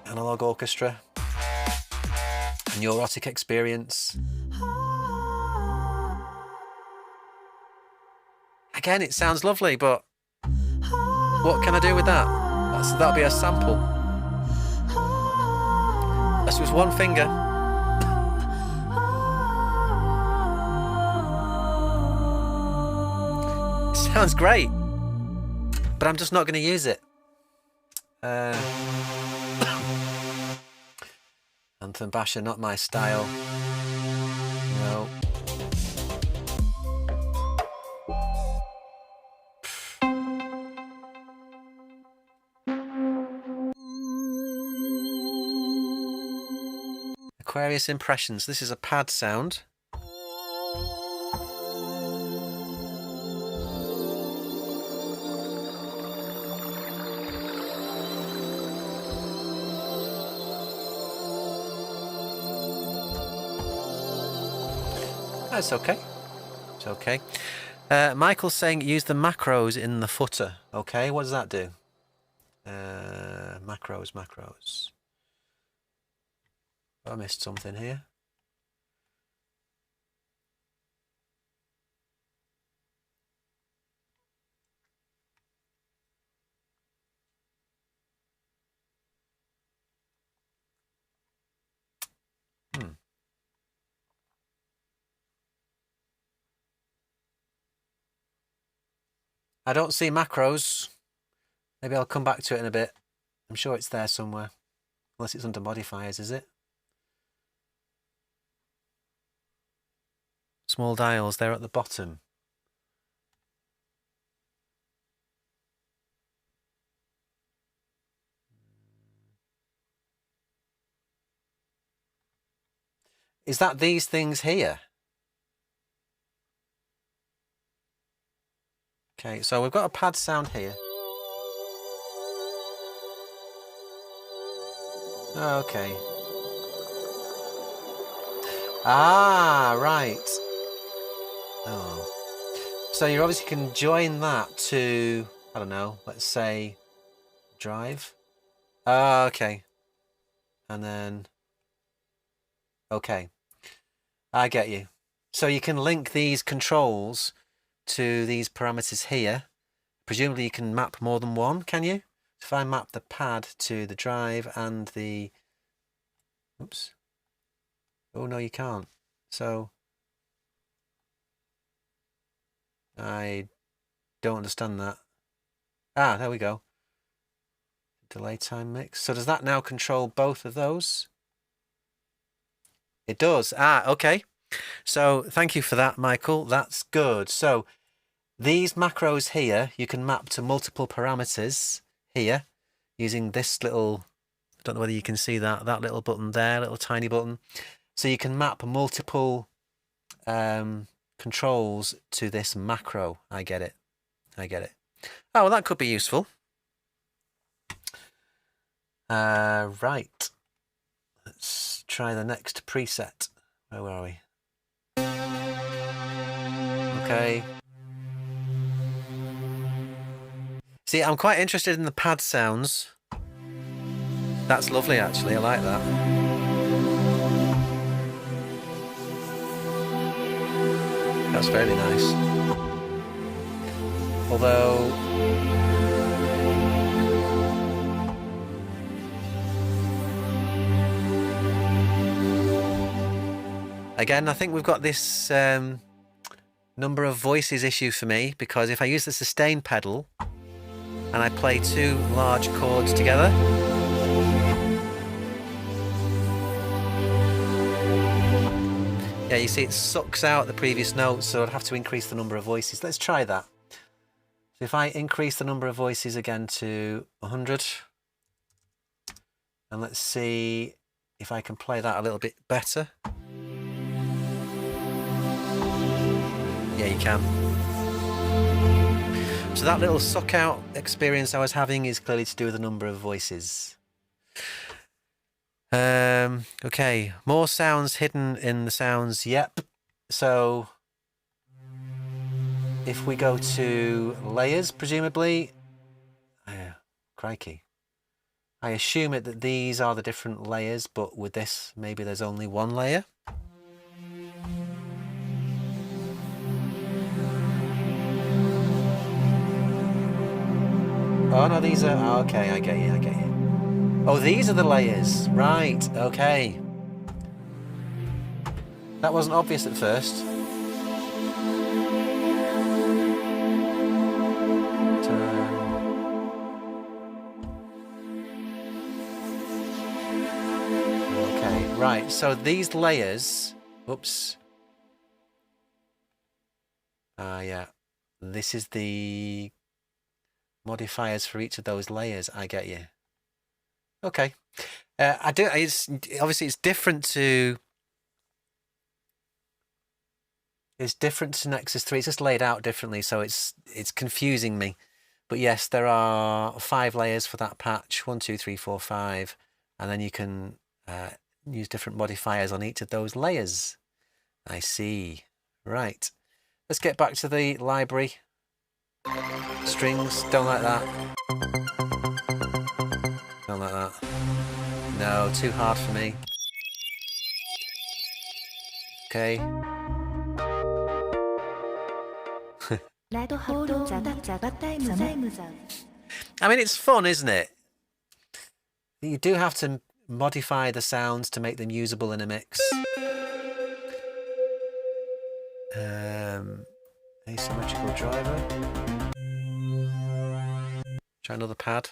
Analog orchestra. Neurotic experience. Again, it sounds lovely, but what can I do with that? That'll be a sample. That's with one finger. It sounds great, but I'm just not going to use it. Anthem Basher, not my style. No. Aquarius Impressions. This is a pad sound. That's okay. It's okay. Michael's saying use the macros in the footer. Okay, what does that do? Macros. I missed something here. I don't see macros. Maybe I'll come back to it in a bit. I'm sure it's there somewhere. Unless it's under modifiers, is it? Small dials, they're at the bottom. Is that these things here? Okay, so we've got a pad sound here. Okay. Ah, right. Oh. So you obviously can join that to, I don't know, let's say drive. Ah, okay. And then, okay. I get you. So you can link these controls to these parameters here. Presumably you can map more than one, can you? If I map the pad to the drive and the... Oops. Oh, no, you can't. So I don't understand that. Ah, there we go. Delay time mix. So does that now control both of those? It does. Ah, okay. So thank you for that, Michael. That's good. So these macros here, you can map to multiple parameters here using this little, I don't know whether you can see that little button there, little tiny button. So you can map multiple controls to this macro. I get it. I get it. Oh, well, that could be useful. Right. Let's try the next preset. Where are we? Okay. See, I'm quite interested in the pad sounds. That's lovely, actually. I like that. That's very nice. Although... Again, I think we've got this number of voices issue for me, because if I use the sustain pedal and I play two large chords together, yeah, you see it sucks out the previous notes, so I'd have to increase the number of voices. Let's try that. So if I increase the number of voices again to 100, and let's see if I can play that a little bit better. Yeah, you can. So that little suck out experience I was having is clearly to do with the number of voices. Okay, more sounds hidden in the sounds. Yep. So if we go to layers, presumably, crikey. I assume it that these are the different layers, but with this, maybe there's only one layer. Oh, no, these are... Oh, okay, I get you, I get you. Oh, these are the layers. Right, okay. That wasn't obvious at first. Turn. Okay, right, so these layers... Oops. Yeah. This is the... modifiers for each of those layers. I get you. Okay. I do. It's obviously it's different to. It's different to Nexus 3. It's just laid out differently, so it's confusing me. But yes, there are 5 layers for that patch. 1, 2, 3, 4, 5, and then you can use different modifiers on each of those layers. I see. Right. Let's get back to the library. Strings, don't like that. Don't like that. No, too hard for me. Okay. I mean, it's fun, isn't it? You do have to modify the sounds to make them usable in a mix. Asymmetrical driver. Try another pad.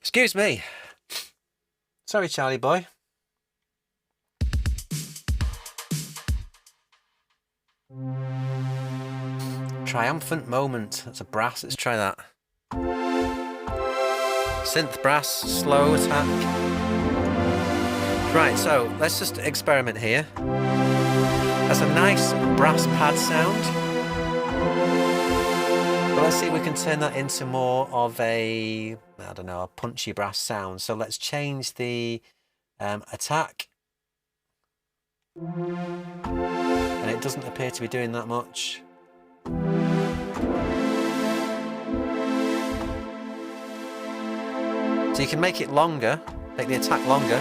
Excuse me. Sorry, Charlie boy. Triumphant moment. That's a brass. Let's try that. Synth brass, slow attack. Right, so let's just experiment here. That's a nice brass pad sound. But let's see if we can turn that into more of a, I don't know, a punchy brass sound. So let's change the attack. And it doesn't appear to be doing that much. So you can make it longer, make the attack longer.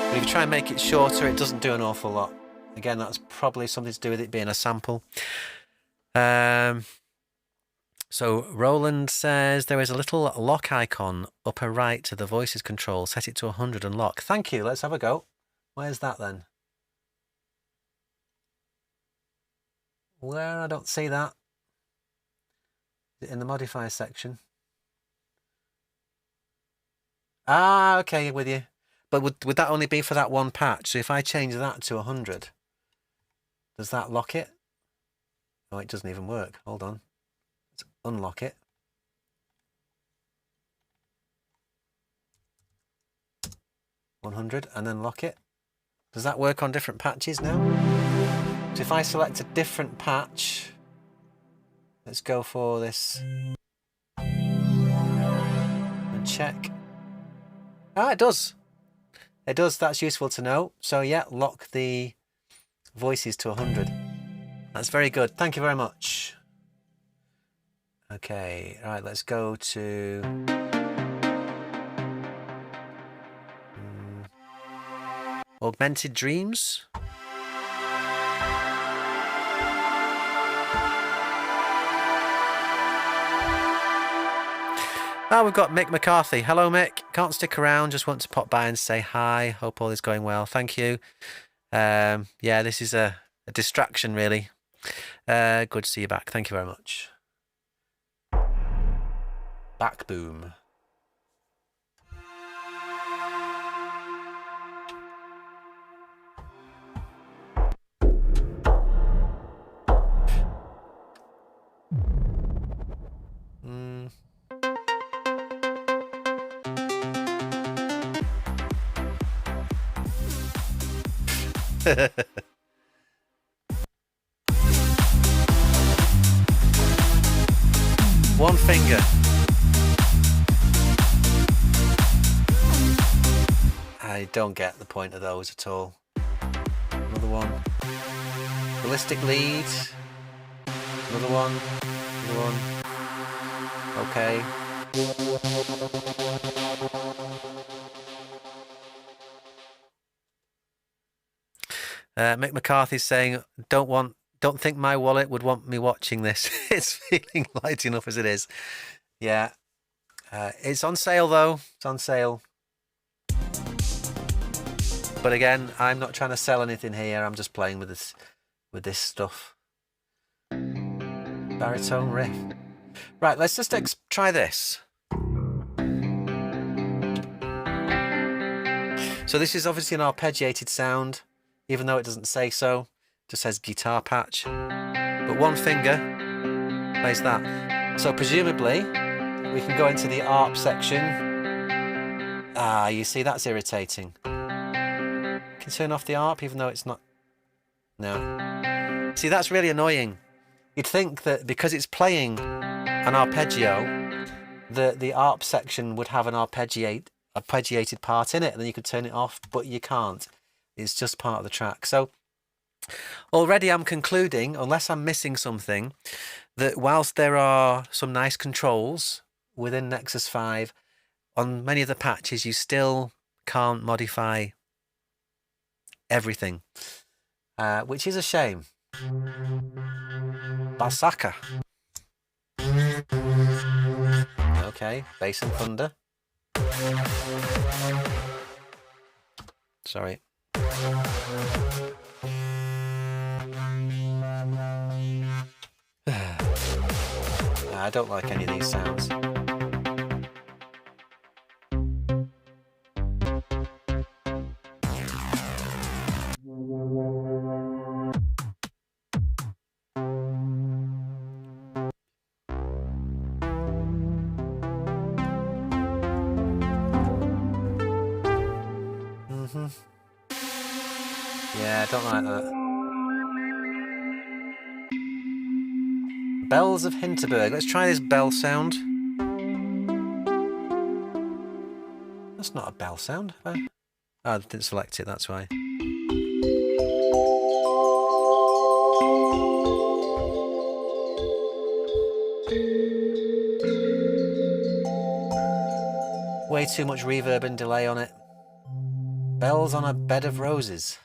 But if you try and make it shorter, it doesn't do an awful lot. Again, that's probably something to do with it being a sample. So Roland says there is a little lock icon upper right to the voices control. Set it to 100 and lock. Thank you. Let's have a go. Where's that then? Where? I don't see that. Is it in the modifier section? Ah, okay, with you. But would that only be for that one patch? So if I change that to 100, does that lock it? Oh, it doesn't even work. Hold on. Let's unlock it. $100 and then lock it. Does that work on different patches now? So if I select a different patch, let's go for this and check. Ah, it does. It does. That's useful to know. So yeah, lock the voices to 100. That's very good. Thank you very much. Okay, right, let's go to Augmented Dreams. Oh, we've got Mick McCarthy. Hello, Mick. Can't stick around. Just want to pop by and say hi. Hope all is going well. Thank you. Yeah, this is a distraction, really. Good to see you back. Thank you very much. Back boom. One finger. I don't get the point of those at all. Another one. Ballistic lead. Another one. Another one. Okay. Mick McCarthy's saying, don't think my wallet would want me watching this. It's feeling light enough as it is. Yeah. It's on sale though. It's on sale. But again, I'm not trying to sell anything here. I'm just playing with this stuff. Baritone riff. Right, let's just try this. So this is obviously an arpeggiated sound, even though it doesn't say so. It just says guitar patch. But one finger plays that. So presumably, we can go into the ARP section. Ah, you see, that's irritating. Can turn off the ARP even though it's not. No. See, that's really annoying. You'd think that because it's playing an arpeggio, the ARP section would have an arpeggiated part in it, and then you could turn it off, but you can't. It's just part of the track. So already I'm concluding, unless I'm missing something, that whilst there are some nice controls within Nexus 5, on many of the patches you still can't modify everything, which is a shame. Basaka. Okay, bass and thunder. Sorry. I don't like any of these sounds. Yeah, I don't like that. Bells of Hinterberg. Let's try this bell sound. That's not a bell sound. Oh, I didn't select it, that's why. Way too much reverb and delay on it. Bells on a bed of roses.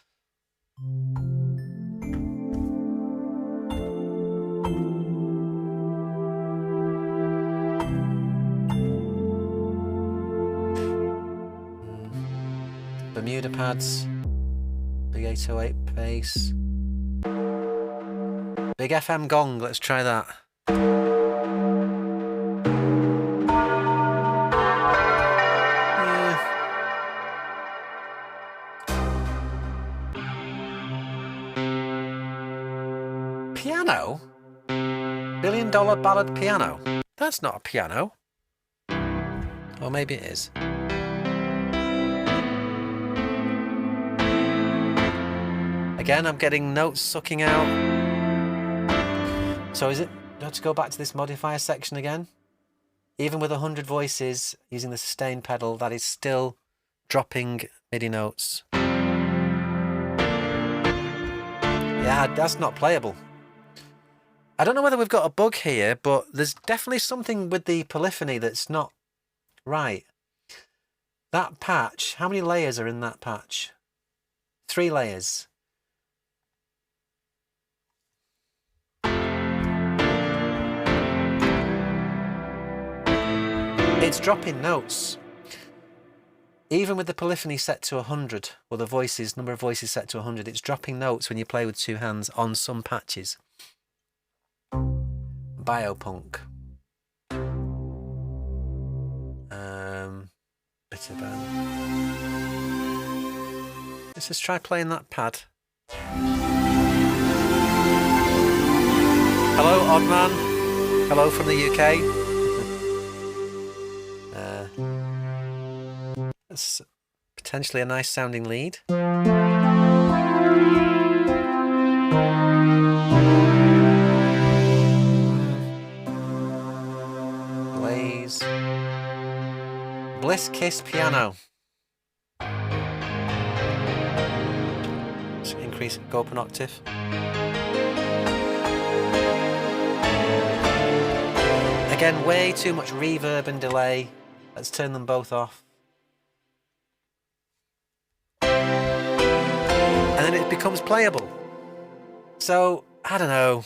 Bermuda pads. Big 808 bass. Big FM gong, let's try that. Piano? $1 billion ballad piano? That's not a piano. Or maybe it is. Again, I'm getting notes sucking out. So is it... Let's go back to this modifier section again. Even with 100 voices, using the sustain pedal, that is still dropping MIDI notes. Yeah, that's not playable. I don't know whether we've got a bug here, but there's definitely something with the polyphony that's not right. That patch, how many layers are in that patch? 3 layers. It's dropping notes. Even with the polyphony set to 100, or the voices, number of voices set to 100, it's dropping notes when you play with 2 hands on some patches. Biopunk. Bit of let's just try playing that pad. Hello, Oddman. Hello from the UK. That's potentially a nice sounding lead. Blaze. Bliss Kiss piano. Let's increase, go up an octave. Again, way too much reverb and delay. Let's turn them both off. And then it becomes playable. So, I don't know.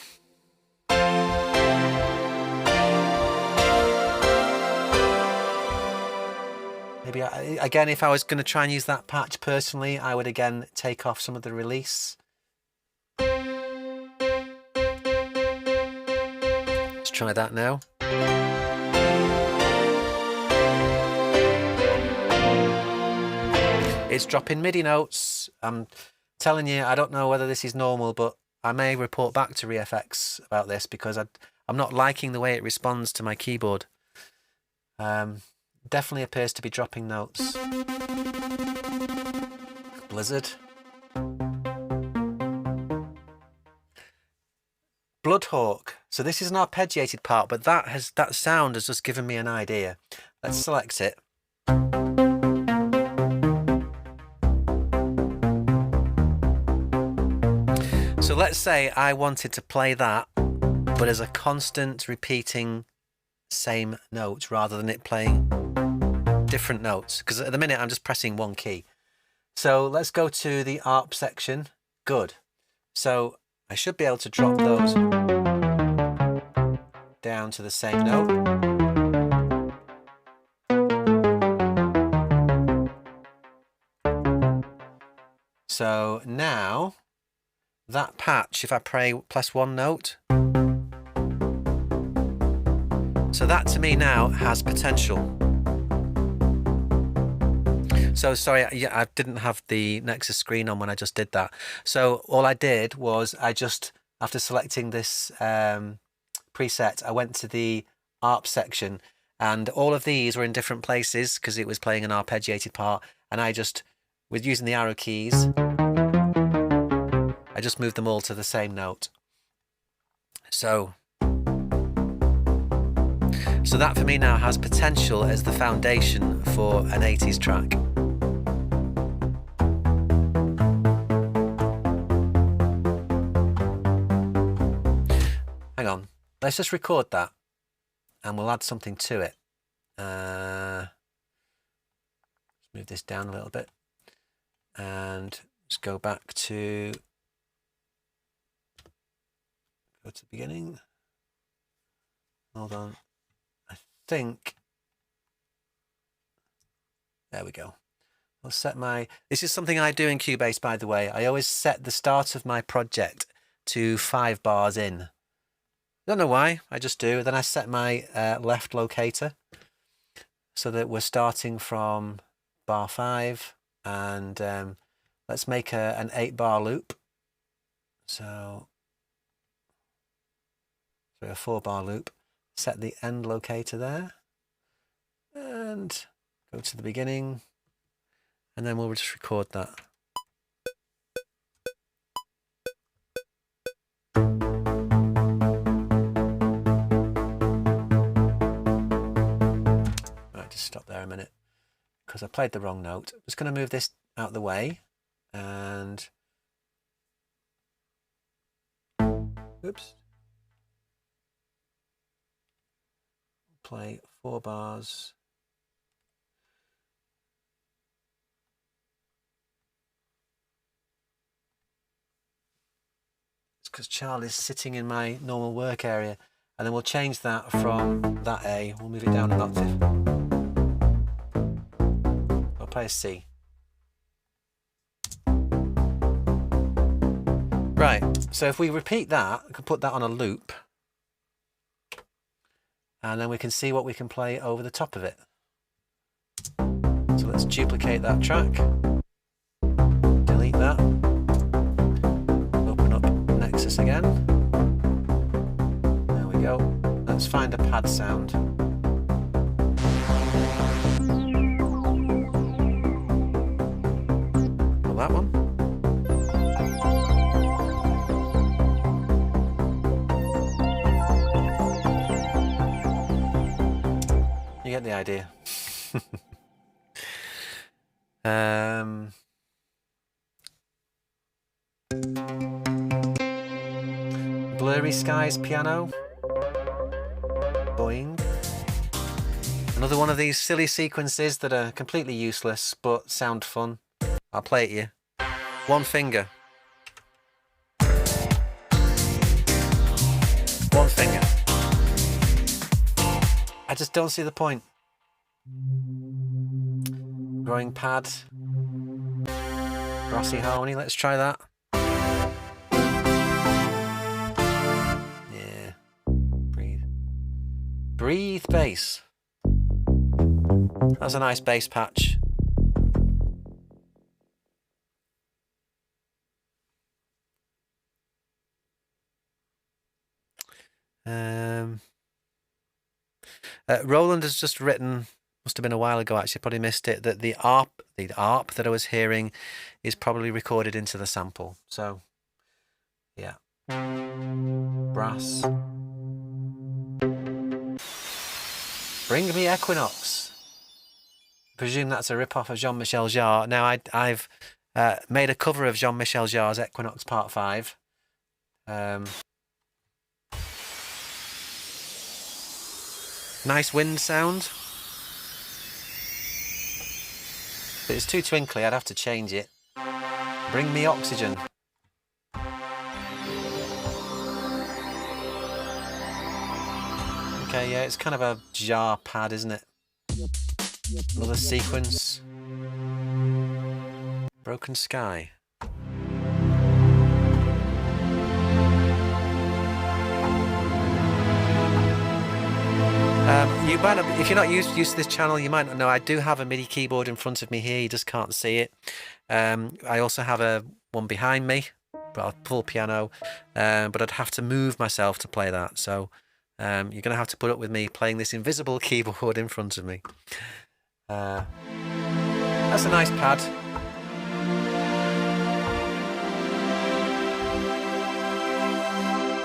Maybe, again, if I was going to try and use that patch personally, I would again take off some of the release. Let's try that now. It's dropping MIDI notes. I'm telling you, I don't know whether this is normal, but I may report back to ReFX about this because I'm not liking the way it responds to my keyboard. Definitely appears to be dropping notes. Blizzard. Bloodhawk. So this is an arpeggiated part, but that sound has just given me an idea. Let's select it. So let's say I wanted to play that, but as a constant repeating same note rather than it playing different notes, because at the minute I'm just pressing one key. So let's go to the ARP section. Good. So I should be able to drop those down to the same note. So now that patch, if I press one note, so that to me now has potential. So sorry, yeah, I didn't have the Nexus screen on when I just did that. So all I did was I just, after selecting this preset, I went to the ARP section, and all of these were in different places because it was playing an arpeggiated part, and I just, with using the arrow keys, I just moved them all to the same note. So that for me now has potential as the foundation for an 80s track. Hang on, let's just record that and we'll add something to it. Let's move this down a little bit and let's go back to the beginning. Hold on. I think there we go. I'll set my, this is something I do in Cubase, by the way. I always set the start of my project to 5 bars in. Don't know why, I just do. Then I set my left locator so that we're starting from bar 5, and let's make an 8-bar loop. So a 4-bar loop. Set the end locator there and go to the beginning, and then we'll just record that. Right, just stop there a minute because I played the wrong note. I'm just going to move this out of the way and oops. Play 4 bars. It's because Charlie's sitting in my normal work area, and then we'll change that from that A, we'll move it down an octave. I'll play a C. Right, so if we repeat that, we can put that on a loop. And then we can see what we can play over the top of it. So let's duplicate that track, delete that, open up Nexus again. There we go. Let's find a pad sound. Well, that one. You get the idea. Blurry Skies piano. Boing. Another one of these silly sequences that are completely useless but sound fun. I'll play it you. One finger. One finger. I just don't see the point. Growing pad. Brassy harmony, let's try that. Yeah. Breathe. Breathe bass. That's a nice bass patch. Roland has just written, must have been a while ago actually, probably missed it, that the ARP that I was hearing is probably recorded into the sample. So, yeah. Brass. Bring Me Equinox. I presume that's a rip-off of Jean-Michel Jarre. Now, I've made a cover of Jean-Michel Jarre's Equinox Part 5. Nice wind sound. But it's too twinkly, I'd have to change it. Bring Me Oxygen. Okay, yeah, it's kind of a jar pad, isn't it? Another sequence. Broken Sky. You might not, if you're not used to this channel, you might not know I do have a MIDI keyboard in front of me here. You just can't see it. I also have one behind me, but a full piano. But I'd have to move myself to play that. So you're going to have to put up with me playing this invisible keyboard in front of me. That's a nice pad.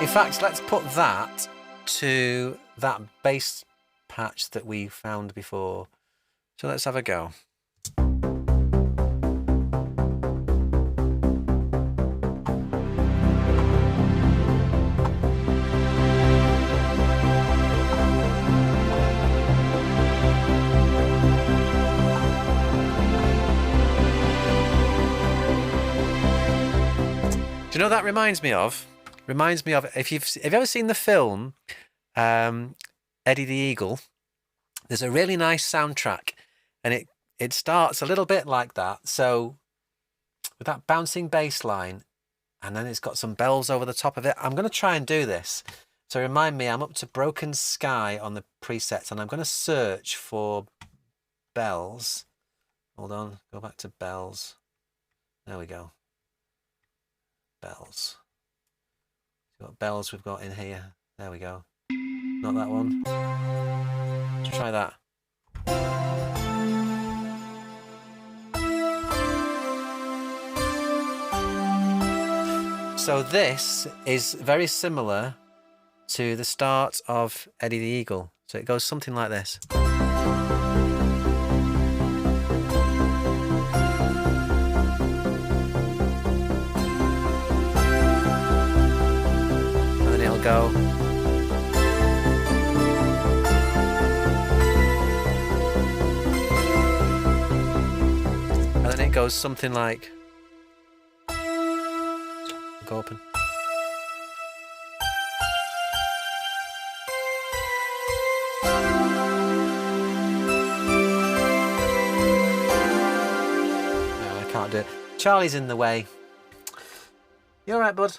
In fact, let's put that to that bass patch that we found before. So let's have a go. Do you know what that reminds me of? Reminds me of, have you ever seen the film Eddie the Eagle? There's a really nice soundtrack, and it starts a little bit like that. So with that bouncing bass line, and then it's got some bells over the top of it. I'm going to try and do this. So remind me, I'm up to Broken Sky on the presets, and I'm going to search for bells. Hold on, go back to bells. There we go. Bells. What bells we've got in here. There we go. Not that one. Let's try that. So this is very similar to the start of Eddie the Eagle. So it goes something like this. Go. And then it goes something like, go open. No, I can't do it. Charlie's in the way. You all right, bud?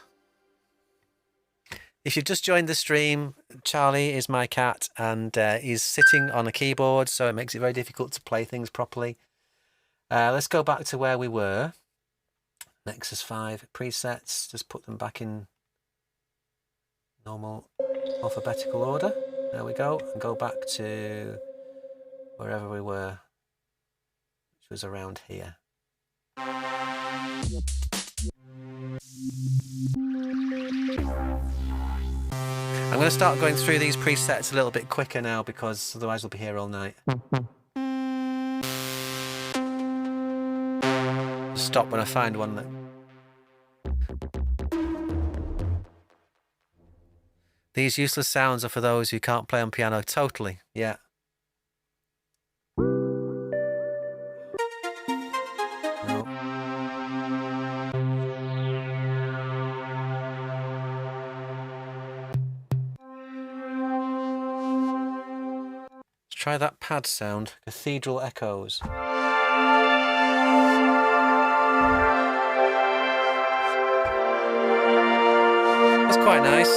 If you've just joined the stream, Charlie is my cat, and he's sitting on a keyboard, so it makes it very difficult to play things properly. Let's go back to where we were. Nexus 5 presets, just put them back in normal alphabetical order. There we go, and go back to wherever we were, which was around here. I'm going to start going through these presets a little bit quicker now, because otherwise we'll be here all night. Stop when I find one that... These useless sounds are for those who can't play on piano. Totally, yeah. Try that pad sound, Cathedral Echoes. That's quite nice.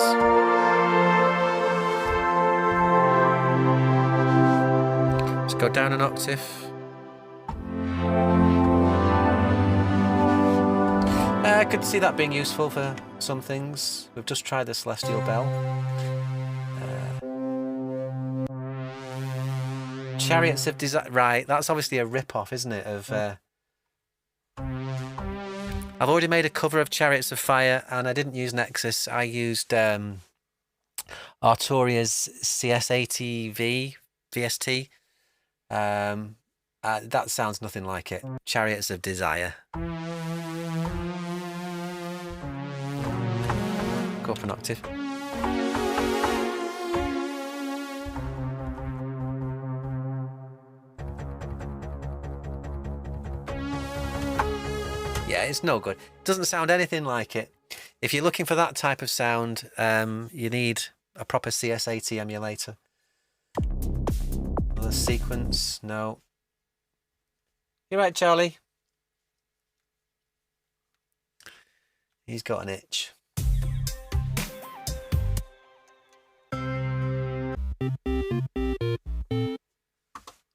Let's go down an octave. I could see that being useful for some things. We've just tried the Celestial Bell. Chariots of Desire, right, that's obviously a rip-off, isn't it, of... I've already made a cover of Chariots of Fire, and I didn't use Nexus. I used Arturia's CS80V VST. That sounds nothing like it. Chariots of Desire. Go up an octave. Yeah, it's no good. It doesn't sound anything like it. If you're looking for that type of sound, you need a proper CS80 emulator. a sequence. No. You're right, Charlie. He's got an itch.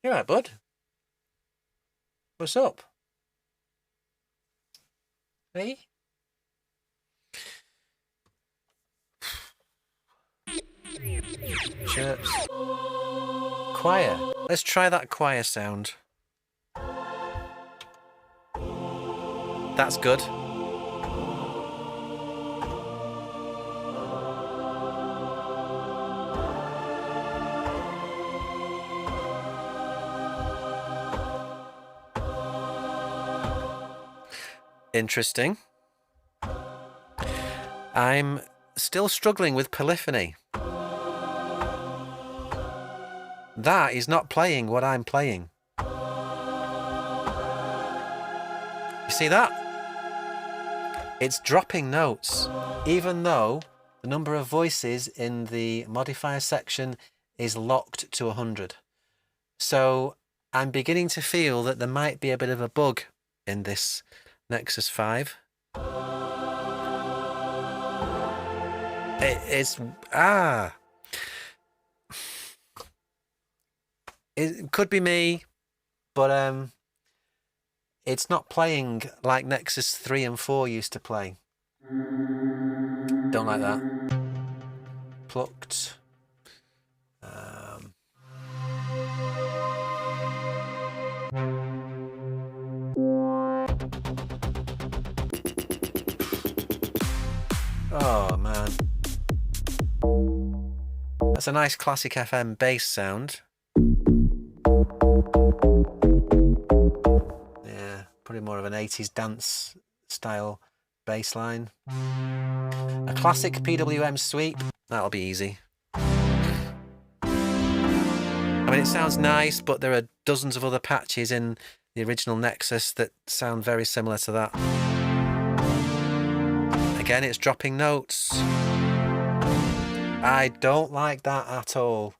You're right, bud. What's up? Hey? Chirps. Choir. Let's try that choir sound. That's good. Interesting. I'm still struggling with Polyphony. That is not playing what I'm playing. You see that? It's dropping notes, even though the number of voices in the modifier section is locked to 100. So I'm beginning to feel that there might be a bit of a bug in this Nexus 5. It could be me, but it's not playing like Nexus 3 and 4 used to play. Don't like that. Plucked. Oh man, that's a nice classic FM bass sound. Yeah, probably more of an 80s dance style bass line. A classic PWM sweep, that'll be easy. I mean, it sounds nice, but there are dozens of other patches in the original Nexus that sound very similar to that. Again, it's dropping notes. I don't like that at all.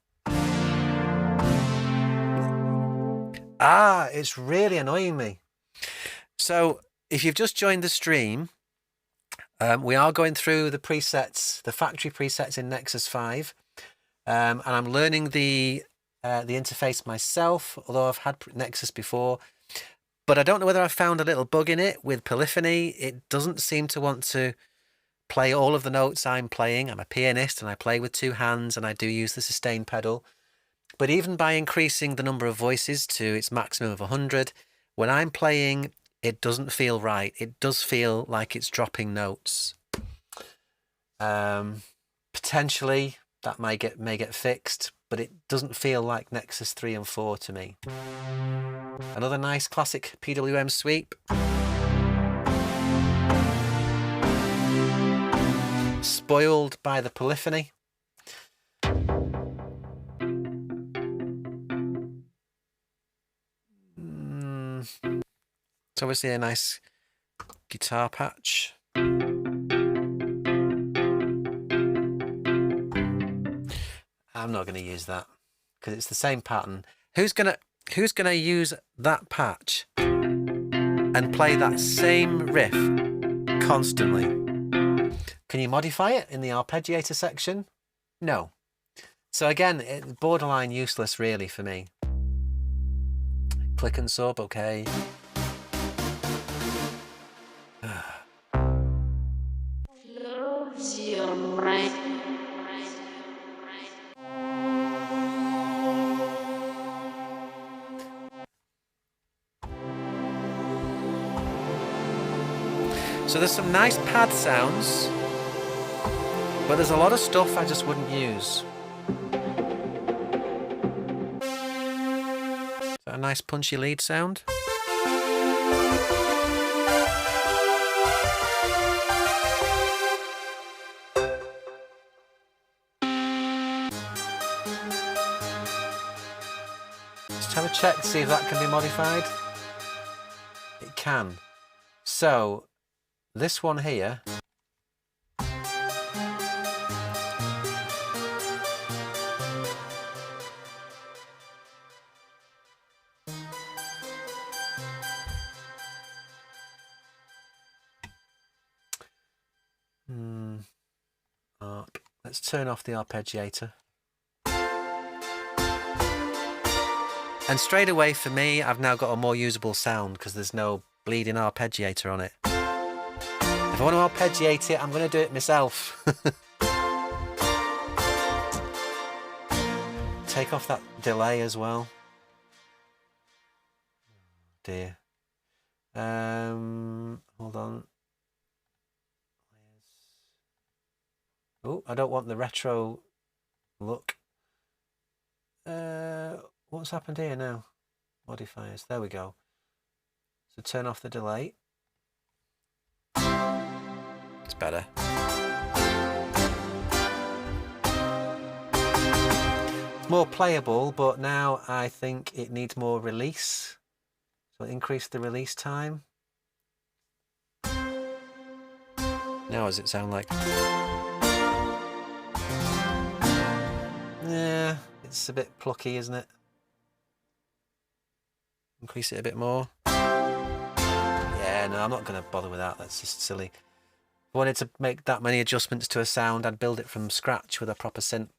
It's really annoying me. So, if you've just joined the stream, we are going through the presets, the factory presets in Nexus 5, and I'm learning the interface myself, although I've had Nexus before. But I don't know whether I've found a little bug in it with Polyphony. It doesn't seem to want to play all of the notes I'm playing. I'm a pianist and I play with two hands and I do use the sustain pedal. But even by increasing the number of voices to its maximum of 100, when I'm playing, it doesn't feel right. It does feel like it's dropping notes. Potentially that may get fixed, but it doesn't feel like Nexus 3 and 4 to me. Another nice classic PWM sweep. Spoiled by the Polyphony. It's obviously a nice guitar patch. I'm not going to use that because it's the same pattern. Who's gonna use that patch and play that same riff constantly? Can you modify it in the arpeggiator section? No. So again, it's borderline useless really for me. Click and sub, okay. Close your mind. So there's some nice pad sounds, but there's a lot of stuff I just wouldn't use. Is that a nice punchy lead sound? Just have a check to see if that can be modified. It can. So this one here, turn off the arpeggiator. And straight away for me, I've now got a more usable sound because there's no bleeding arpeggiator on it. If I want to arpeggiate it, I'm going to do it myself. Take off that delay as well. Oh dear. Hold on. Oh, I don't want the retro look. What's happened here now? Modifiers. There we go. So turn off the delay. It's better. It's more playable, but now I think it needs more release. So increase the release time. Now does it sound like... Yeah, it's a bit plucky, isn't it? Increase it a bit more. Yeah, no, I'm not going to bother with that. That's just silly. If I wanted to make that many adjustments to a sound, I'd build it from scratch with a proper synth.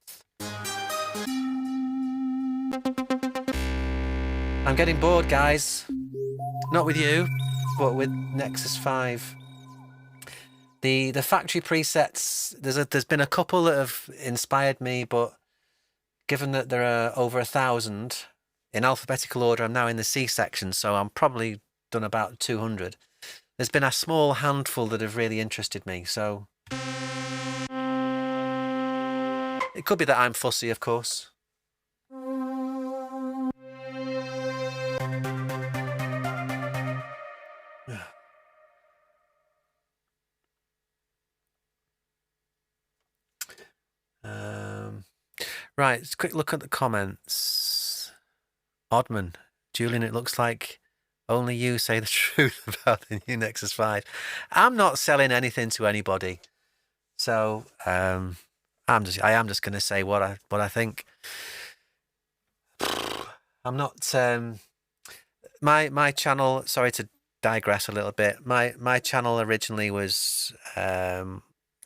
I'm getting bored, guys. Not with you, but with Nexus 5. The factory presets, there's been a couple that have inspired me, but given that there are over 1,000 in alphabetical order, I'm now in the C section, so I'm probably done about 200. There's been a small handful that have really interested me, so it could be that I'm fussy, of course. Right, let's quick look at the comments. Oddman, Julian, it looks like only you say the truth about the new Nexus 5. I'm not selling anything to anybody, so I am just going to say what I think. I'm not my channel. Sorry to digress a little bit. My channel originally was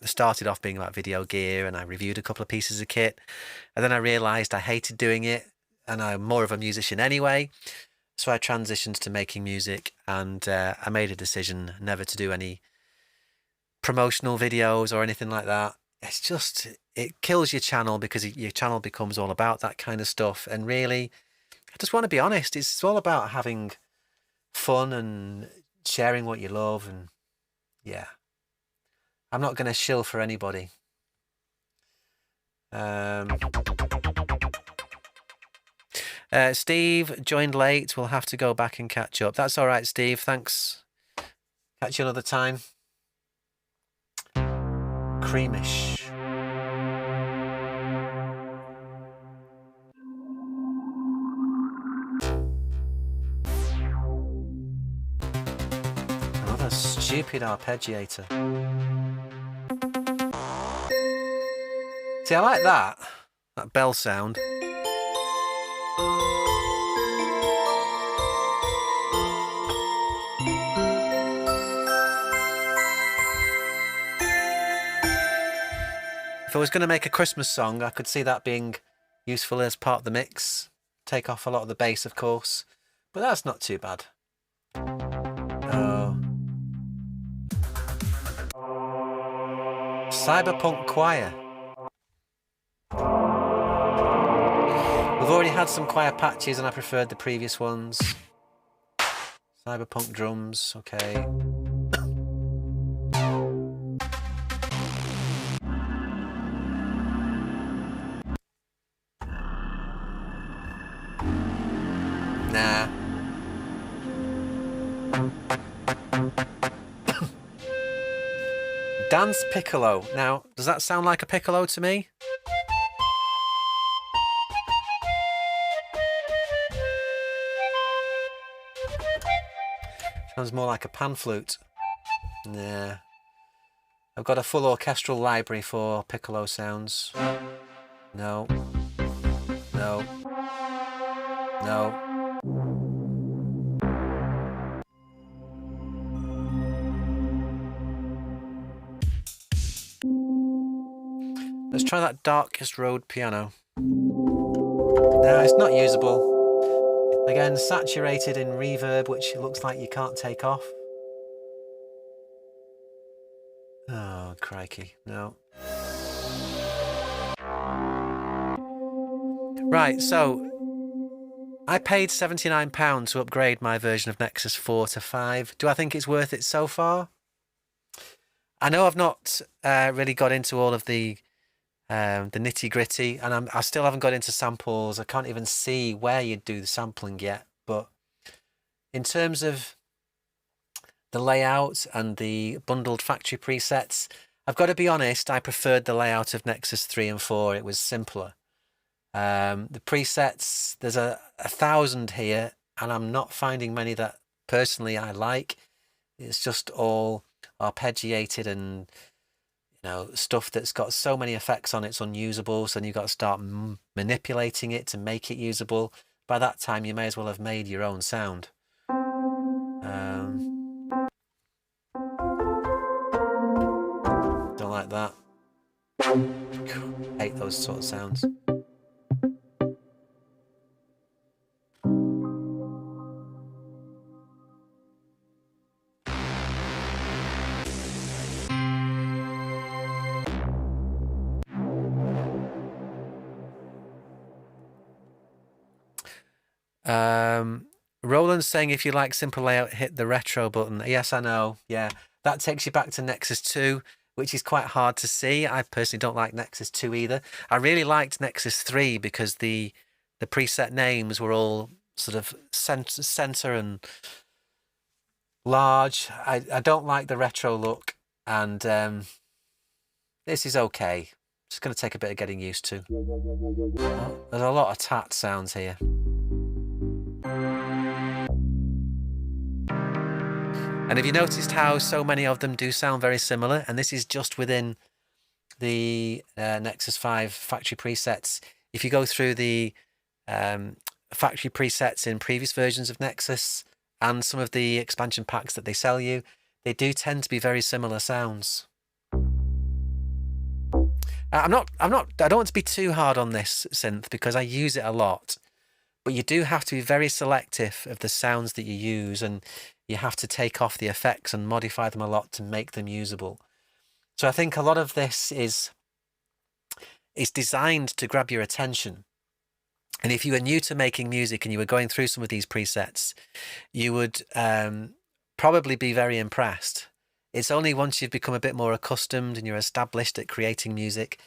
started off being about video gear, and I reviewed a couple of pieces of kit, and then I realized I hated doing it, and I'm more of a musician anyway, so I transitioned to making music, and I made a decision never to do any promotional videos or anything like that. It's just, it kills your channel because your channel becomes all about that kind of stuff, and really I just want to be honest, it's all about having fun and sharing what you love, and yeah, I'm not going to shill for anybody. Steve joined late. We'll have to go back and catch up. That's all right, Steve. Thanks. Catch you another time. Creamish. Another stupid arpeggiator. See, I like that bell sound. If I was going to make a Christmas song, I could see that being useful as part of the mix. Take off a lot of the bass, of course, but that's not too bad. Oh. Cyberpunk choir. We've already had some choir patches and I preferred the previous ones. Cyberpunk drums, okay. Nah. Dance piccolo. Now, does that sound like a piccolo to me? Sounds more like a pan flute. Nah. I've got a full orchestral library for piccolo sounds. No. No. No. Let's try that Darkest Road piano. No, it's not usable. Again, saturated in reverb, which looks like you can't take off. Oh, crikey, no. Right, so I paid £79 to upgrade my version of Nexus 4 to 5. Do I think it's worth it so far? I know I've not really got into all of the nitty gritty, and I still haven't got into samples. I can't even see where you'd do the sampling yet. But in terms of the layout and the bundled factory presets, I've got to be honest, I preferred the layout of Nexus 3 and 4. It was simpler. The presets, there's 1,000 here, and I'm not finding many that personally I like. It's just all arpeggiated and, you know, stuff that's got so many effects on it's unusable. So then you've got to start manipulating it to make it usable. By that time, you may as well have made your own sound. Don't like that. Hate those sort of sounds. Roland's saying if you like simple layout, hit the retro button. Yes, I know. Yeah, that takes you back to Nexus 2, which is quite hard to see. I personally don't like Nexus 2 either. I really liked Nexus 3 because the preset names were all sort of center and large. I don't like the retro look, and this is okay. It's going to take a bit of getting used to. Oh, there's a lot of tat sounds here. And have you noticed how so many of them do sound very similar? And this is just within the Nexus 5 factory presets. If you go through the factory presets in previous versions of Nexus and some of the expansion packs that they sell you, they do tend to be very similar sounds. I don't want to be too hard on this synth because I use it a lot, but you do have to be very selective of the sounds that you use, and you have to take off the effects and modify them a lot to make them usable. So I think a lot of this is designed to grab your attention. And if you were new to making music and you were going through some of these presets, you would probably be very impressed. It's only once you've become a bit more accustomed and you're established at creating music,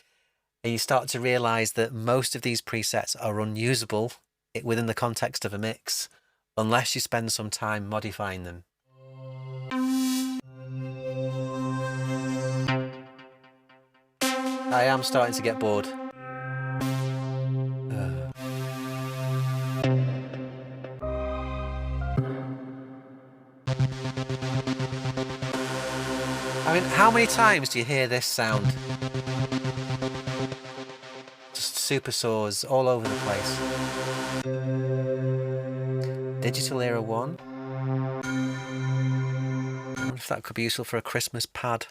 and you start to realize that most of these presets are unusable within the context of a mix, unless you spend some time modifying them. I am starting to get bored. I mean, how many times do you hear this sound? Just super saws all over the place. Digital Era 1. I wonder if that could be useful for a Christmas pad.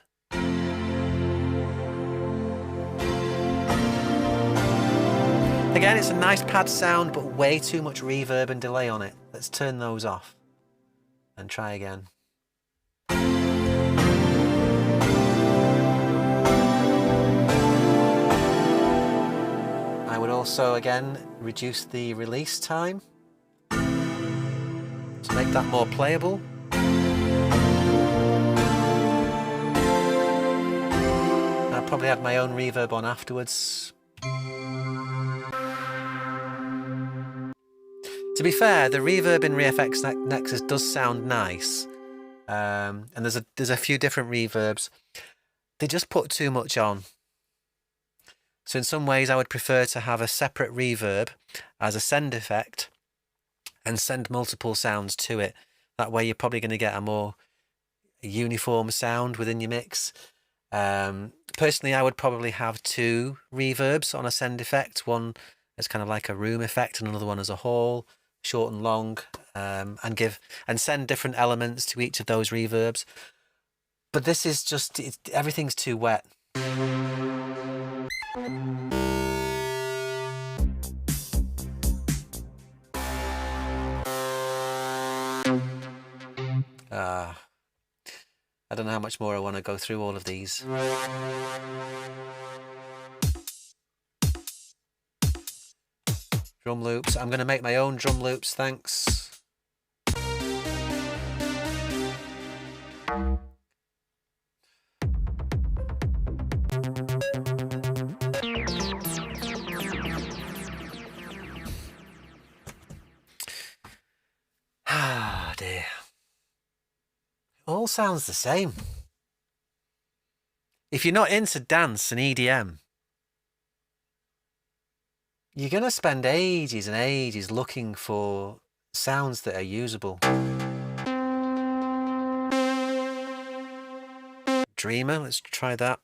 Again, it's a nice pad sound, but way too much reverb and delay on it. Let's turn those off and try again. I would also, again, reduce the release time to make that more playable. I'll probably add my own reverb on afterwards. To be fair, the reverb in ReFX Nexus does sound nice, and there's a few different reverbs. They just put too much on. So in some ways, I would prefer to have a separate reverb as a send effect and send multiple sounds to it. That way, you're probably going to get a more uniform sound within your mix. Personally, I would probably have two reverbs on a send effect. One as kind of like a room effect, and another one as a hall, short and long, and send different elements to each of those reverbs. But this is just, everything's too wet. I don't know how much more I want to go through all of these. Drum loops. I'm going to make my own drum loops, thanks. Ah, dear. All sounds the same. If you're not into dance and EDM, you're going to spend ages and ages looking for sounds that are usable. Dreamer, let's try that.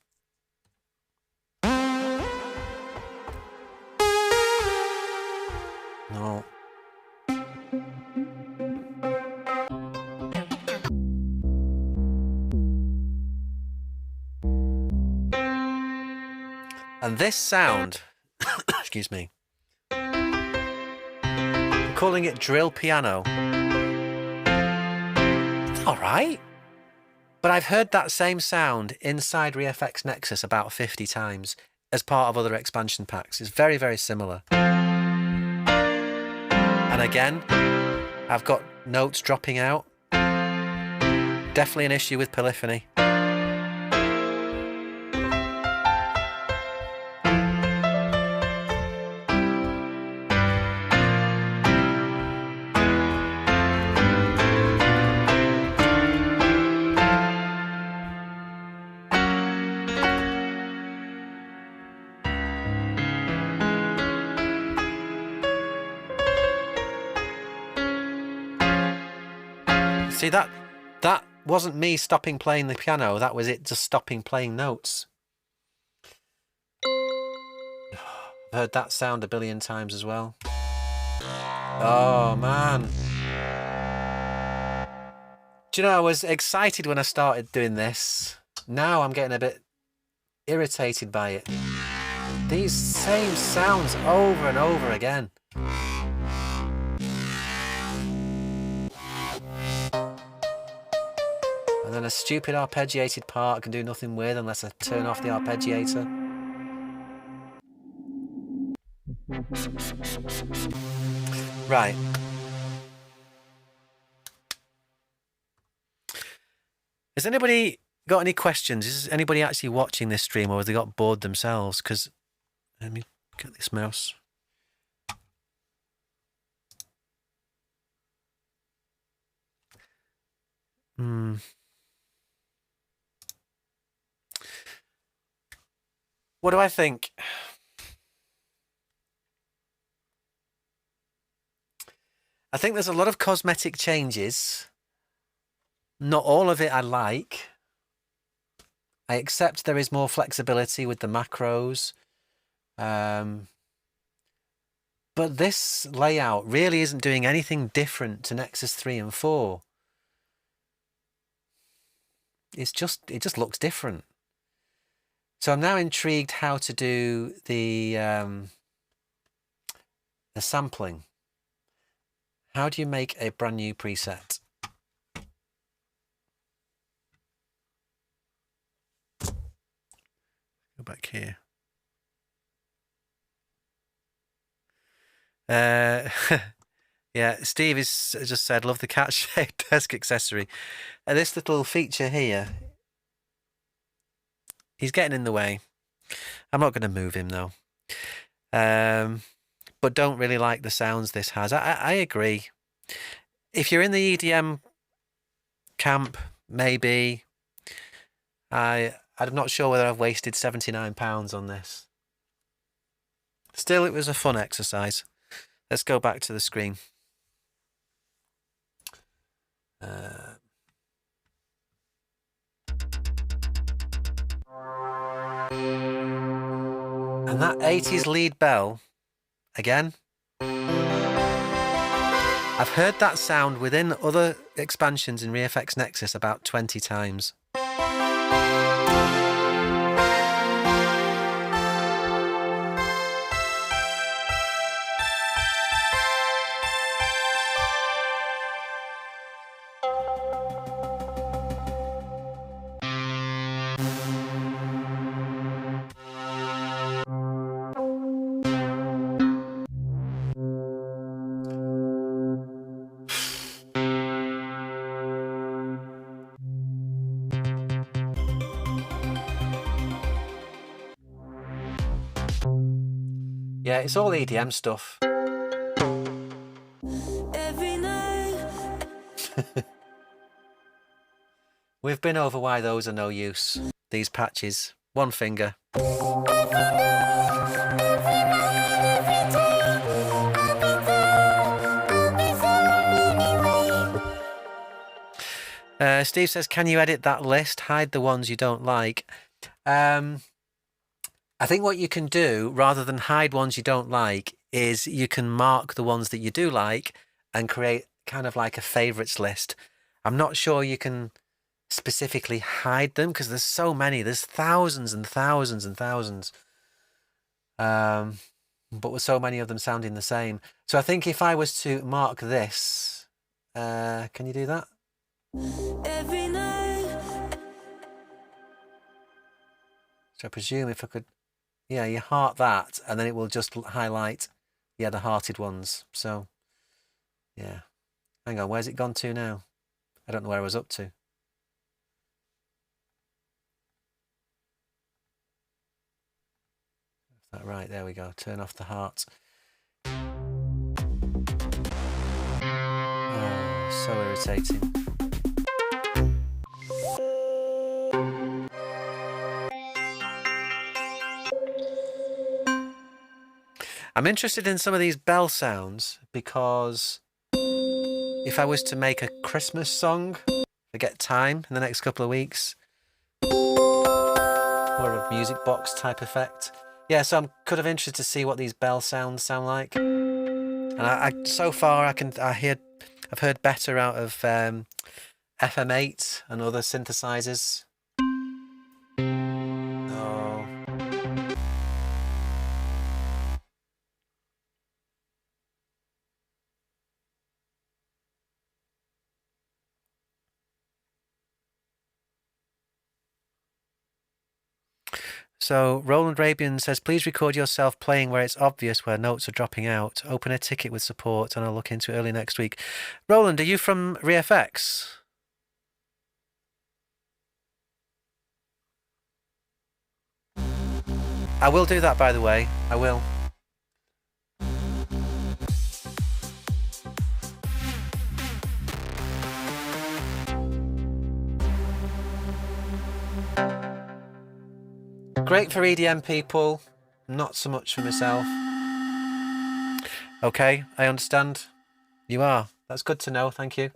No. And this sound, excuse me, I'm calling it drill piano. It's all right. But I've heard that same sound inside ReFX Nexus about 50 times as part of other expansion packs. It's very, very similar. And again, I've got notes dropping out. Definitely an issue with Polyphony. See, that wasn't me stopping playing the piano, that was it just stopping playing notes. I've heard that sound a billion times as well. Oh, man. Do you know, I was excited when I started doing this. Now I'm getting a bit irritated by it. These same sounds over and over again. And then a stupid arpeggiated part I can do nothing with unless I turn off the arpeggiator. Right. Has anybody got any questions? Is anybody actually watching this stream, or have they got bored themselves? Because, let me get this mouse. What do I think? I think there's a lot of cosmetic changes. Not all of it I like. I accept there is more flexibility with the macros. But this layout really isn't doing anything different to Nexus 3 and 4. It just looks different. So I'm now intrigued how to do the sampling. How do you make a brand new preset? Go back here. Yeah, Steve has just said, love the cat-shaped desk accessory. This little feature here, he's getting in the way. I'm not going to move him though. But don't really like the sounds this has. I agree. If you're in the EDM camp, maybe. I'm not sure whether I've wasted £79 on this. Still, it was a fun exercise. Let's go back to the screen. And that 80s lead bell, again, I've heard that sound within other expansions in ReFX Nexus about 20 times. Yeah, it's all EDM stuff. Every night. We've been over why those are no use. These patches. One finger. Steve says, can you edit that list? Hide the ones you don't like. I think what you can do, rather than hide ones you don't like, is you can mark the ones that you do like and create kind of like a favorites list. I'm not sure you can specifically hide them because there's so many. There's thousands and thousands and thousands. But with so many of them sounding the same. So I think if I was to mark this, can you do that? Every night. So I presume if I could, yeah, you heart that, and then it will just highlight, yeah, the hearted ones. So, yeah. Hang on, where's it gone to now? I don't know where I was up to. Is that right? There we go. Turn off the heart. Oh, so irritating. I'm interested in some of these bell sounds because if I was to make a Christmas song, I get time in the next couple of weeks, or a music box type effect. Yeah, so I'm kind of interested to see what these bell sounds sound like. And I so far I've heard better out of FM8 and other synthesizers. Oh. So Roland Rabian says, please record yourself playing where it's obvious where notes are dropping out. Open a ticket with support and I'll look into it early next week. Roland, are you from ReFX? I will do that, by the way. I will. Great for EDM people, not so much for myself. Okay, I understand. You are. That's good to know, thank you.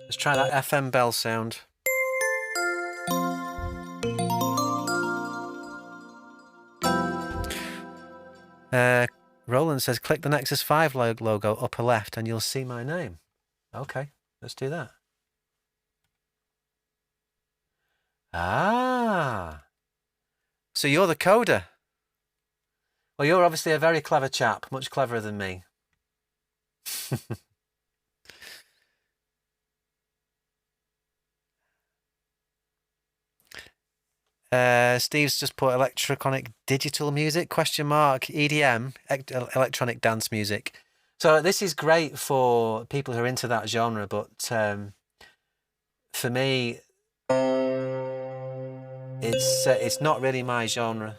Let's try that FM bell sound. Roland says, click the Nexus 5 logo upper left and you'll see my name. Okay, let's do that. Ah, so you're the coder. Well, you're obviously a very clever chap, much cleverer than me. Steve's just put electronic digital music, question mark, EDM, electronic dance music. So this is great for people who are into that genre, but for me, it's not really my genre.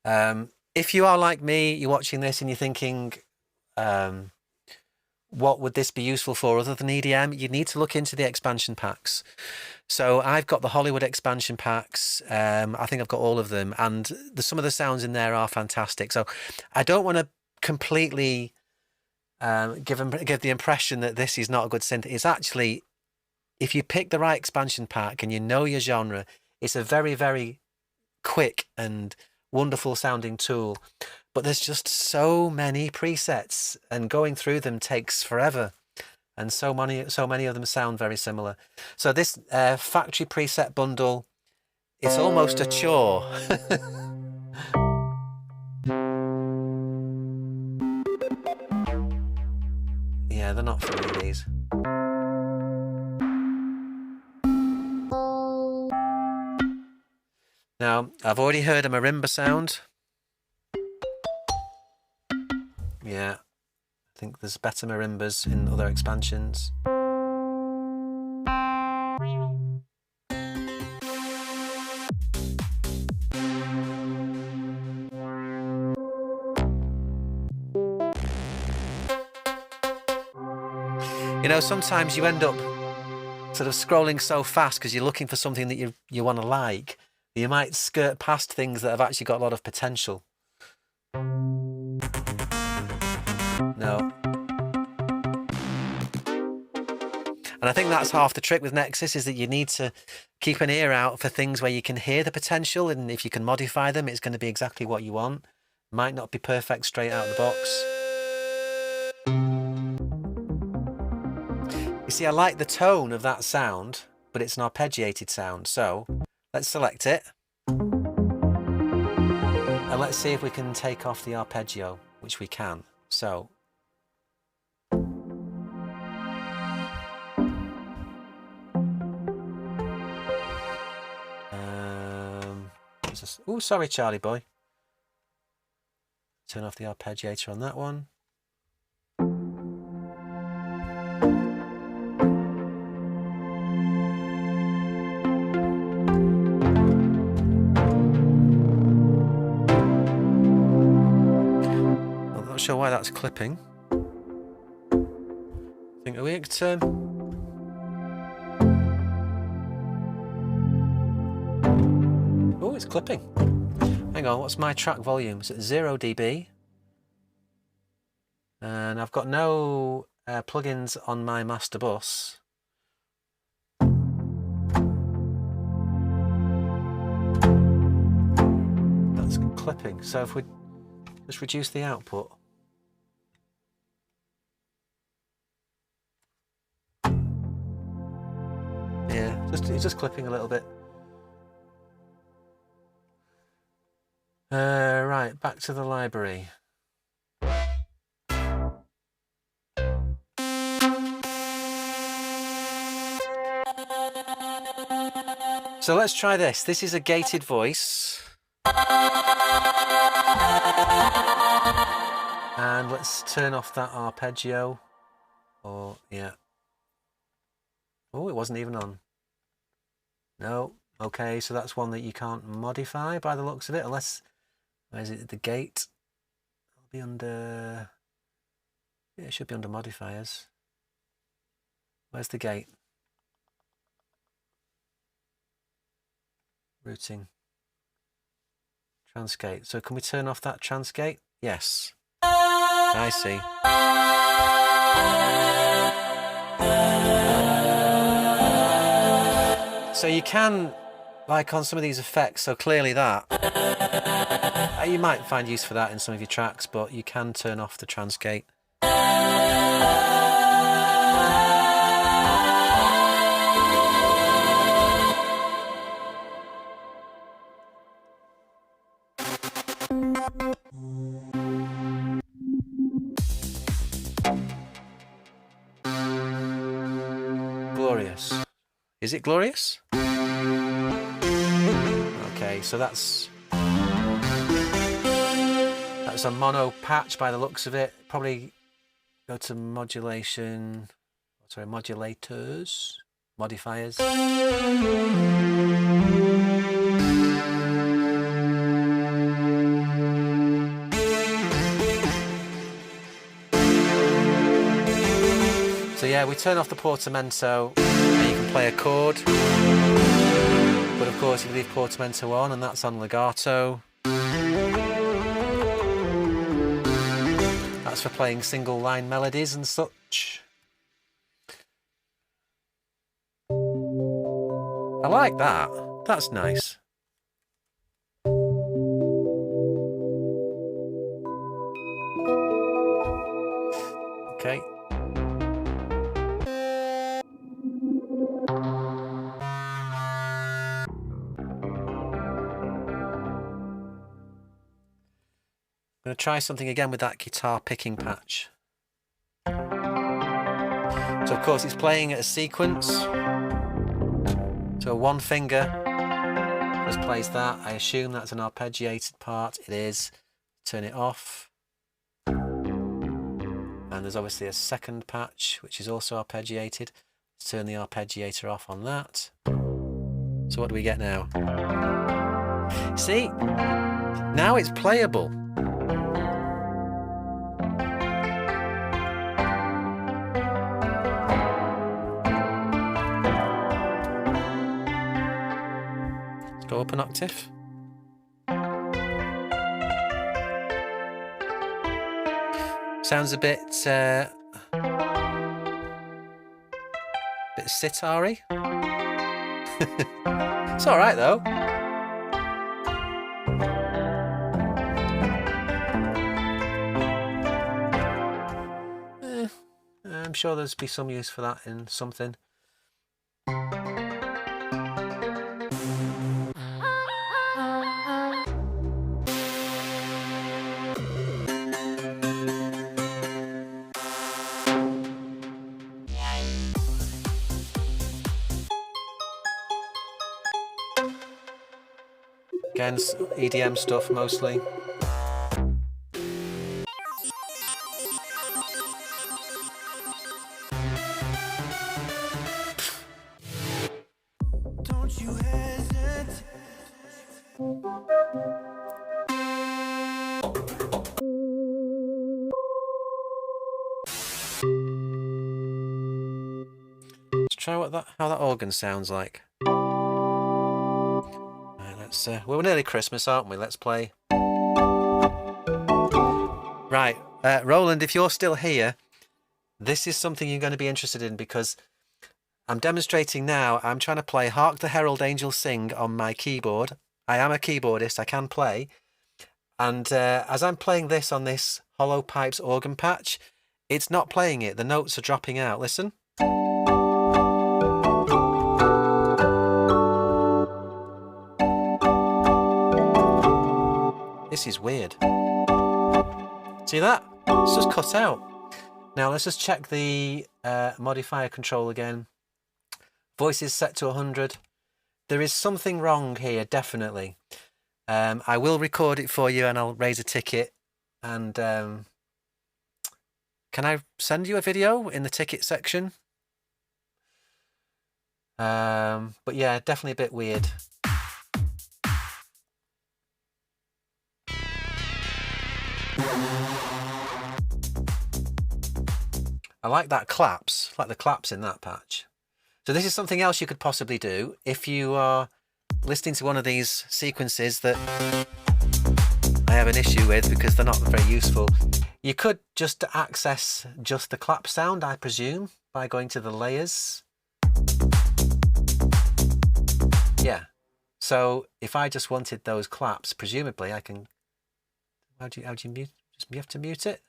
If you are like me, you're watching this and you're thinking, what would this be useful for other than EDM? You need to look into the expansion packs. So I've got the Hollywood expansion packs. I think I've got all of them, and some of the sounds in there are fantastic. So I don't want to completely give the impression that this is not a good synth. It's actually, if you pick the right expansion pack and you know your genre, it's a very, very quick and wonderful sounding tool. But there's just so many presets, and going through them takes forever. And so many of them sound very similar. So this factory preset bundle, it's almost a chore. Yeah, they're not for me, these. Now, I've already heard a marimba sound. Yeah, I think there's better marimbas in other expansions. You know, sometimes you end up sort of scrolling so fast because you're looking for something that you want to like. You might skirt past things that have actually got a lot of potential. No. And I think that's half the trick with Nexus, is that you need to keep an ear out for things where you can hear the potential, and if you can modify them, it's going to be exactly what you want. Might not be perfect straight out of the box. You see, I like the tone of that sound, but it's an arpeggiated sound. So let's select it. And let's see if we can take off the arpeggio, which we can. So. Oh, sorry, Charlie boy. Turn off the arpeggiator on that one. I'm not sure why that's clipping. I think, are we at oh, it's clipping. Hang on, what's my track volume? It's at 0 dB. And I've got no plugins on my master bus. That's clipping. So if we just reduce the output. Yeah, it's just clipping a little bit. Right, back to the library. So let's try this. This is a gated voice. And let's turn off that arpeggio. Or, yeah. Oh, it wasn't even on. No. Okay, so that's one that you can't modify by the looks of it, unless, where is it, the gate? It'll be under, yeah, it should be under modifiers. Where's the gate? Routing. Transgate. So can we turn off that transgate? Yes. I see. So you can, like on some of these effects, so clearly that, you might find use for that in some of your tracks, but you can turn off the transgate. Glorious. Is it glorious? Okay, so that's a mono patch by the looks of it. Probably go to modulation, sorry, modulators, modifiers. So yeah, we turn off the portamento and you can play a chord. But of course you leave portamento on and that's on legato. That's for playing single line melodies and such. I like that. That's nice. Okay. I'm going to try something again with that guitar picking patch. So of course it's playing at a sequence. So one finger Just plays that. I assume that's an arpeggiated part. It is. Turn it off. And there's obviously a second patch, which is also arpeggiated. Let's turn the arpeggiator off on that. So what do we get now? See? Now it's playable. Let's go up an octave. Sounds a bit sitar-y. It's all right though. I'm sure there's be some use for that in something. Again, EDM stuff mostly. Don't you hesitate. Let's try how that organ sounds like. We're nearly Christmas, aren't we? Let's play. Right, Roland, if you're still here, this is something you're going to be interested in because I'm demonstrating now. I'm trying to play Hark the Herald Angels Sing on my keyboard. I am a keyboardist, I can play. And as I'm playing this on this Hollow Pipes organ patch, it's not playing it. The notes are dropping out. Listen. This is weird. See that? It's just cut out. Now let's just check the modifier control again. Voice is set to 100. There is something wrong here, definitely. I will record it for you and I'll raise a ticket. And can I send you a video in the ticket section? But yeah, definitely a bit weird. I like that claps, like the claps in that patch. So this is something else you could possibly do if you are listening to one of these sequences that I have an issue with because they're not very useful. You could just access just the clap sound, I presume, by going to the layers. Yeah. So if I just wanted those claps, presumably I can. How do you mute? You have to mute it,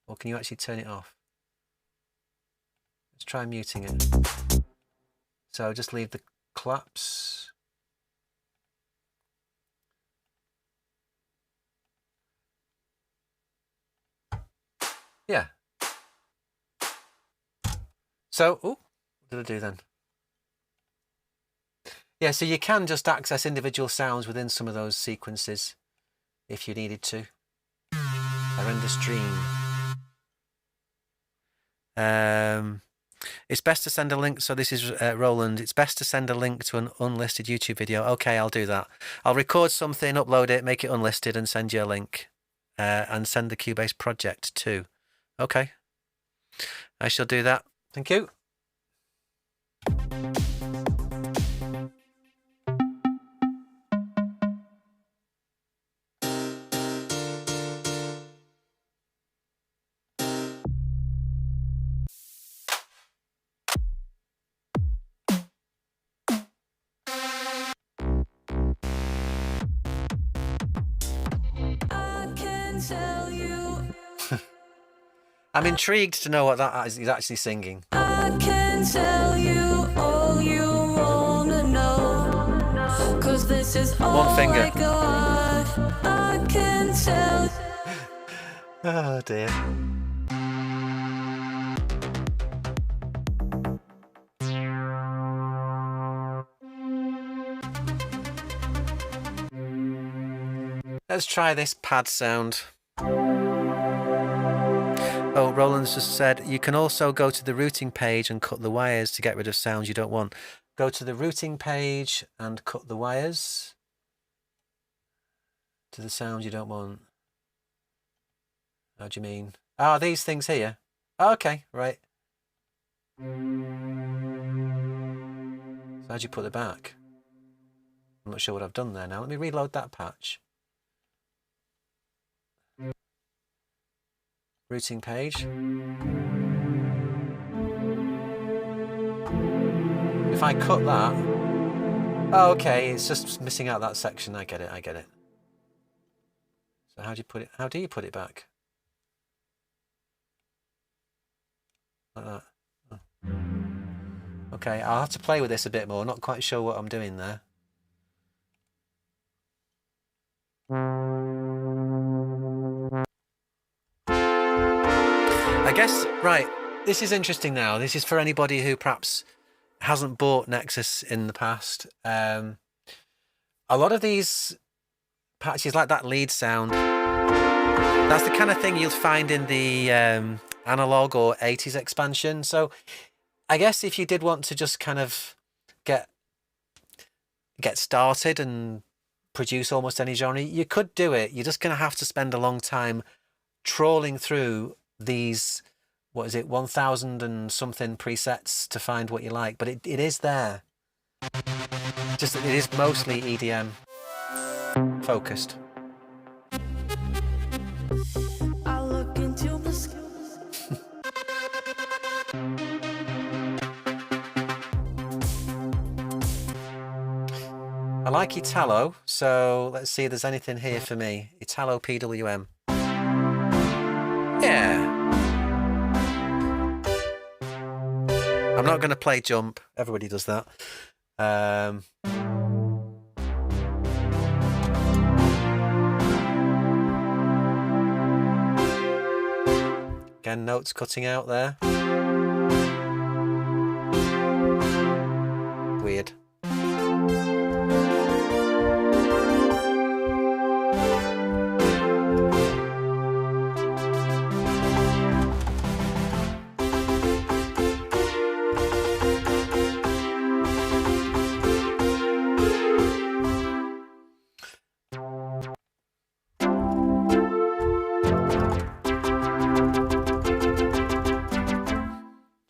or can you actually turn it off? Let's try muting it. So just leave the claps. Yeah. So, oh, what did I do then? Yeah, so you can just access individual sounds within some of those sequences if you needed to. Horrendous Dream. It's best to send a link. So this is Roland. It's best to send a link to an unlisted YouTube video. Okay, I'll do that. I'll record something, upload it, make it unlisted, and send you a link. And send the Cubase project too. Okay. I shall do that. Thank you. I can tell you. I'm intrigued to know what that is he's actually singing. I can tell you all you wanna know. 'Cause this is all One finger. I got. I can tell. Oh dear. Let's try this pad sound. Oh, Roland's just said, you can also go to the routing page and cut the wires to get rid of sounds you don't want. Go to the routing page and cut the wires to the sounds you don't want. How do you mean? Ah, these things here. Oh, okay, right. So how do you put it back? I'm not sure what I've done there now. Let me reload that patch. Routing page. If I cut that, oh, okay, it's just missing out that section. I get it. I get it. So how do you put it? How do you put it back? Like that. Oh. Okay, I'll have to play with this a bit more. Not quite sure what I'm doing there. I guess, right, this is interesting now. This is for anybody who perhaps hasn't bought Nexus in the past. A lot of these patches, like that lead sound, that's the kind of thing you'll find in the analog or 80s expansion. So I guess if you did want to just kind of get started and produce almost any genre, you could do it. You're just going to have to spend a long time trawling through these, what is it, 1,000 and something presets to find what you like. But it is there. Just that it is mostly EDM focused. I look into the sky. I like Italo, so let's see if there's anything here for me. Italo PWM. Yeah. I'm not going to play jump. Everybody does that. Again, notes cutting out there. Weird.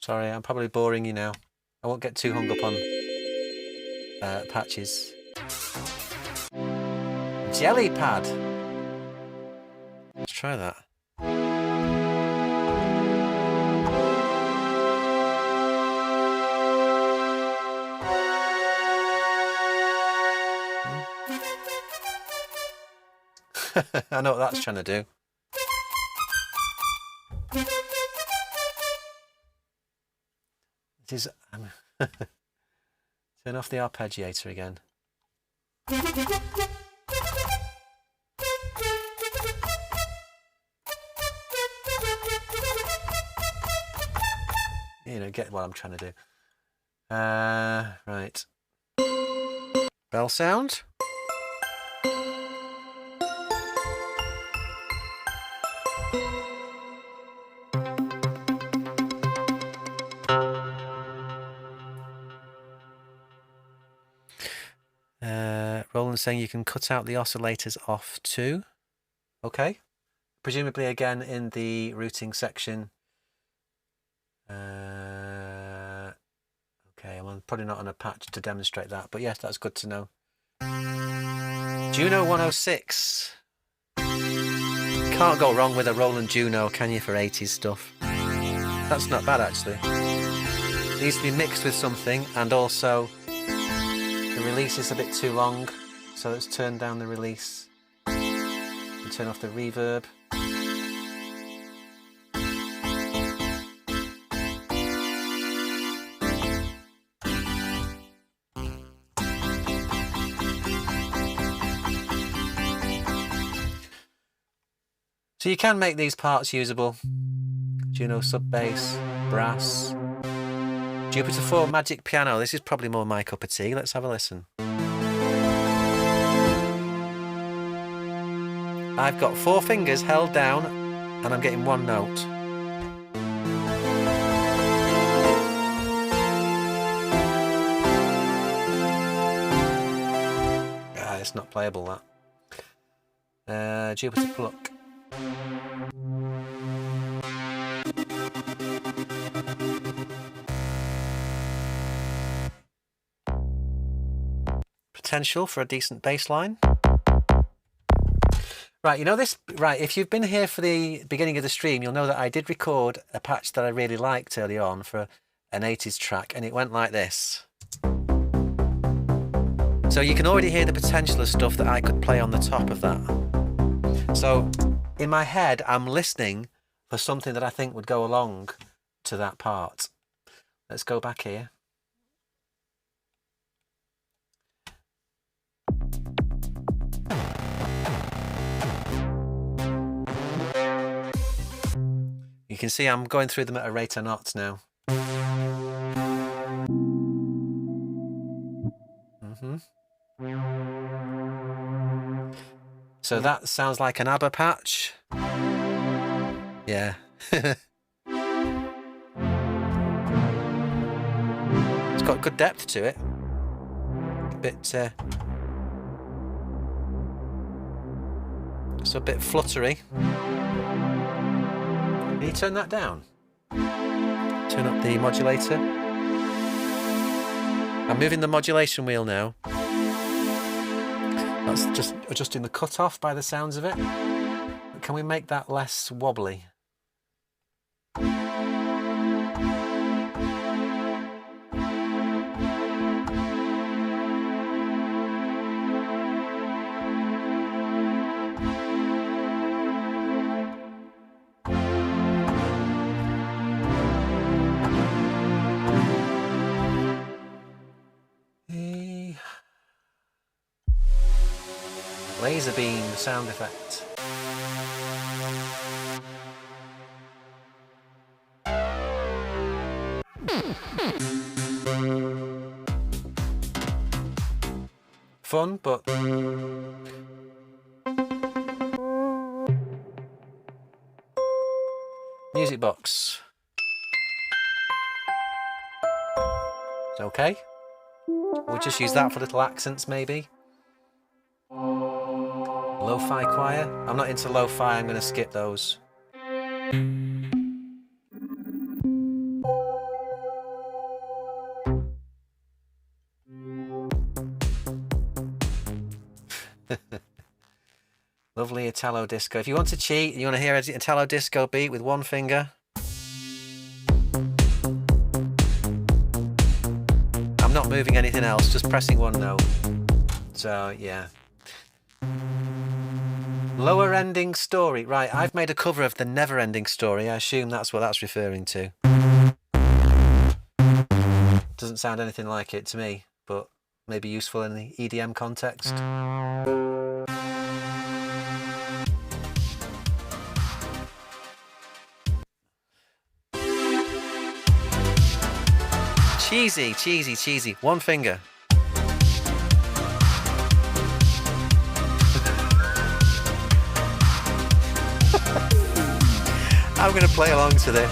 Sorry, I'm probably boring you now. I won't get too hung up on patches. Jelly pad. Let's try that. I know what that's trying to do. It is. Turn off the arpeggiator again. You know, get what I'm trying to do. Right. Bell sound. Roland's saying you can cut out the oscillators off too. Okay. Presumably again in the routing section. Okay, I'm probably not on a patch to demonstrate that, but yes, that's good to know. Juno 106. Can't go wrong with a Roland Juno, can you, for 80s stuff? That's not bad, actually. It needs to be mixed with something, and also the release is a bit too long, so let's turn down the release and turn off the reverb. So you can make these parts usable. Juno sub bass, brass. Jupiter 4 Magic Piano. This is probably more my cup of tea. Let's have a listen. I've got 4 fingers held down and I'm getting 1 note. It's not playable, that. Jupiter pluck. Potential for a decent bass line. Right, you know this, right, if you've been here for the beginning of the stream, you'll know that I did record a patch that I really liked early on for an 80s track, and it went like this. So you can already hear the potential of stuff that I could play on the top of that. So in my head, I'm listening for something that I think would go along to that part. Let's go back here. You can see I'm going through them at a rate of knots now. So that sounds like an ABBA patch. Yeah. It's got good depth to it. A bit, it's a bit fluttery. Can you turn that down? Turn up the modulator. I'm moving the modulation wheel now. That's just adjusting the cutoff by the sounds of it. Can we make that less wobbly? Laser beam sound effect. Fun, but music box. It's okay. We'll just use that for little accents, maybe. Lo-fi choir. I'm not into lo-fi, I'm going to skip those. Lovely Italo disco. If you want to cheat, you want to hear an Italo disco beat with 1 finger. I'm not moving anything else, just pressing 1 note. So, yeah. Lower Ending Story. Right, I've made a cover of the Never Ending Story. I assume that's what that's referring to. Doesn't sound anything like it to me, but maybe useful in the EDM context. Cheesy, cheesy, cheesy. 1 finger. I'm going to play along to this.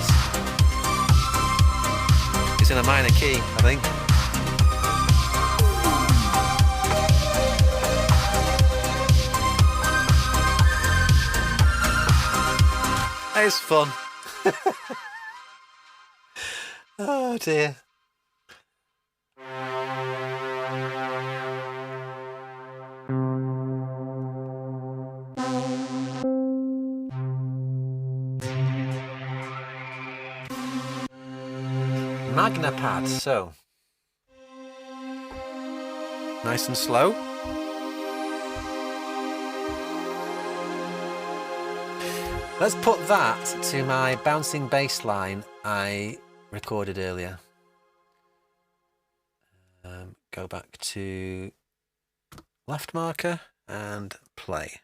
It's in a minor key, I think. It's fun. Oh dear. Magnapad, so nice and slow. Let's put that to my bouncing bass line I recorded earlier. Go back to left marker and play.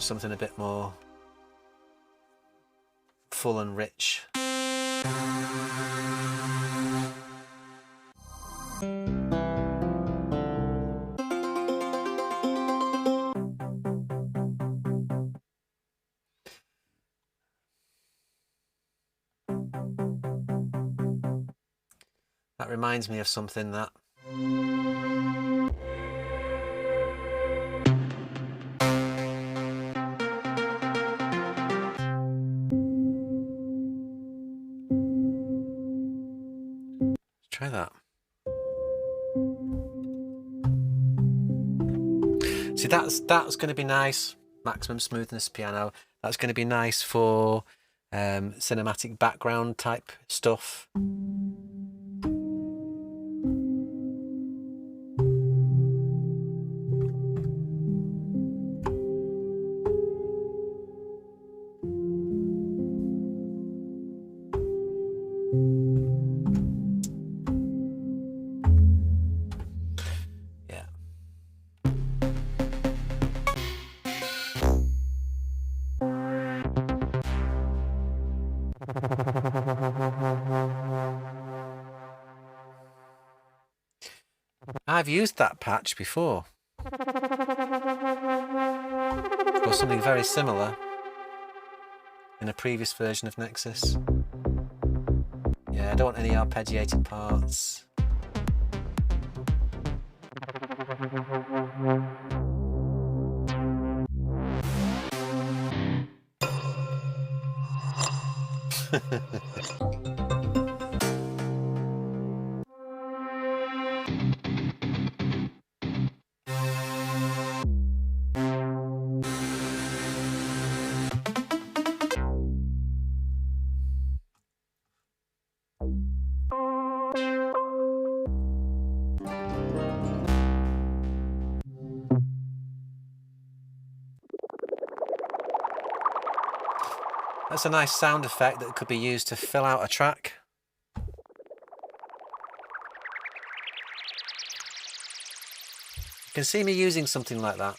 want something a bit more full and rich. That reminds me of something that try that. See, that's going to be nice. Maximum smoothness piano. That's going to be nice for cinematic background type stuff. I've used that patch before, or something very similar in a previous version of Nexus. Yeah, I don't want any arpeggiated parts. That's a nice sound effect that could be used to fill out a track. You can see me using something like that.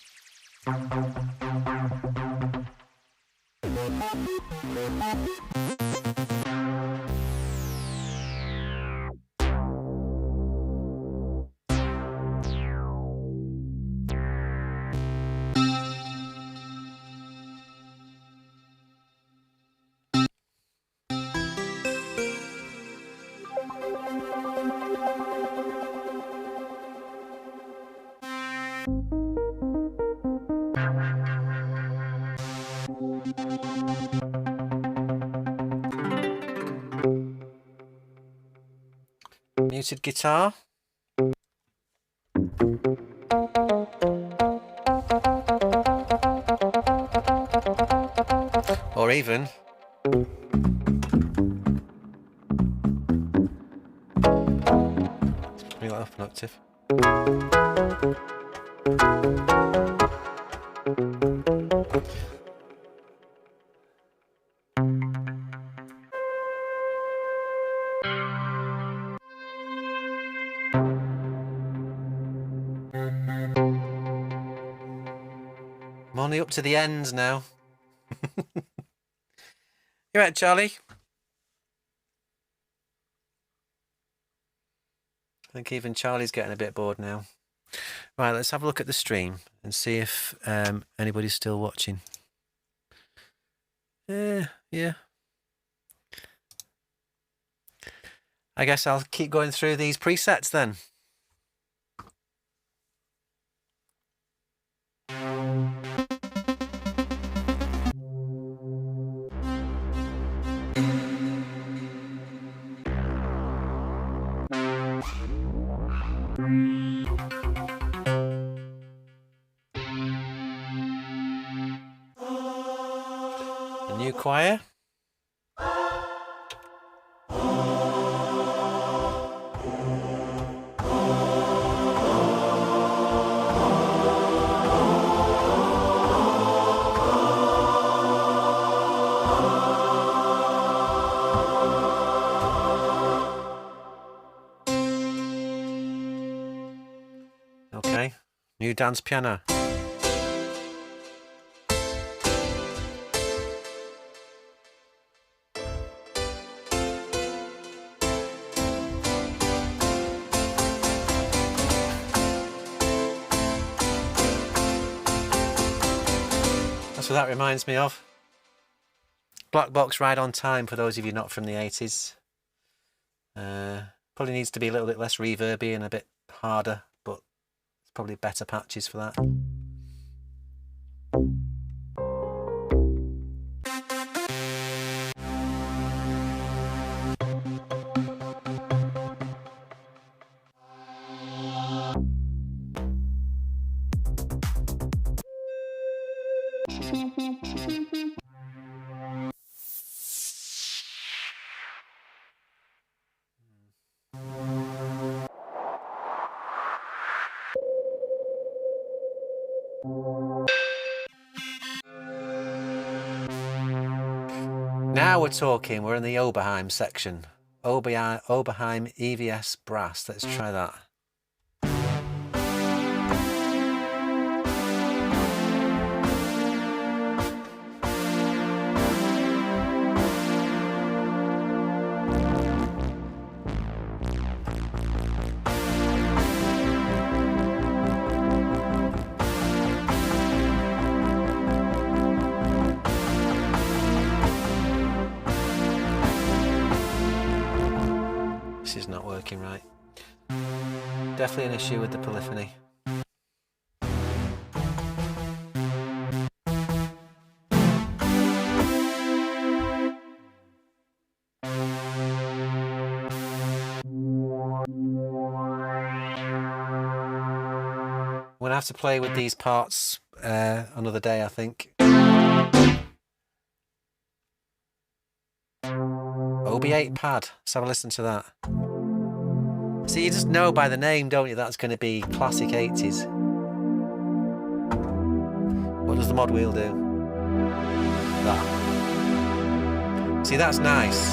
Muted guitar. Or even bring that up an octave. I'm only up to the ends now. You right, Charlie? I think even Charlie's getting a bit bored now. Right, let's have a look at the stream and see if anybody's still watching. Yeah. I guess I'll keep going through these presets then. The new choir. Okay, new dance piano. That's what that reminds me of. Black box Ride on Time, for those of you not from the 80s. Probably needs to be a little bit less reverby and a bit harder, but it's probably better patches for that. Now we're talking. We're in the Oberheim section. Oberheim EVS brass. Let's try that. This is not working right. Definitely an issue with the polyphony. I'm gonna have to play with these parts another day, I think. OB8 pad. Let's have a listen to that. See, you just know by the name, don't you, that's going to be classic 80s. What does the mod wheel do? That. See, that's nice.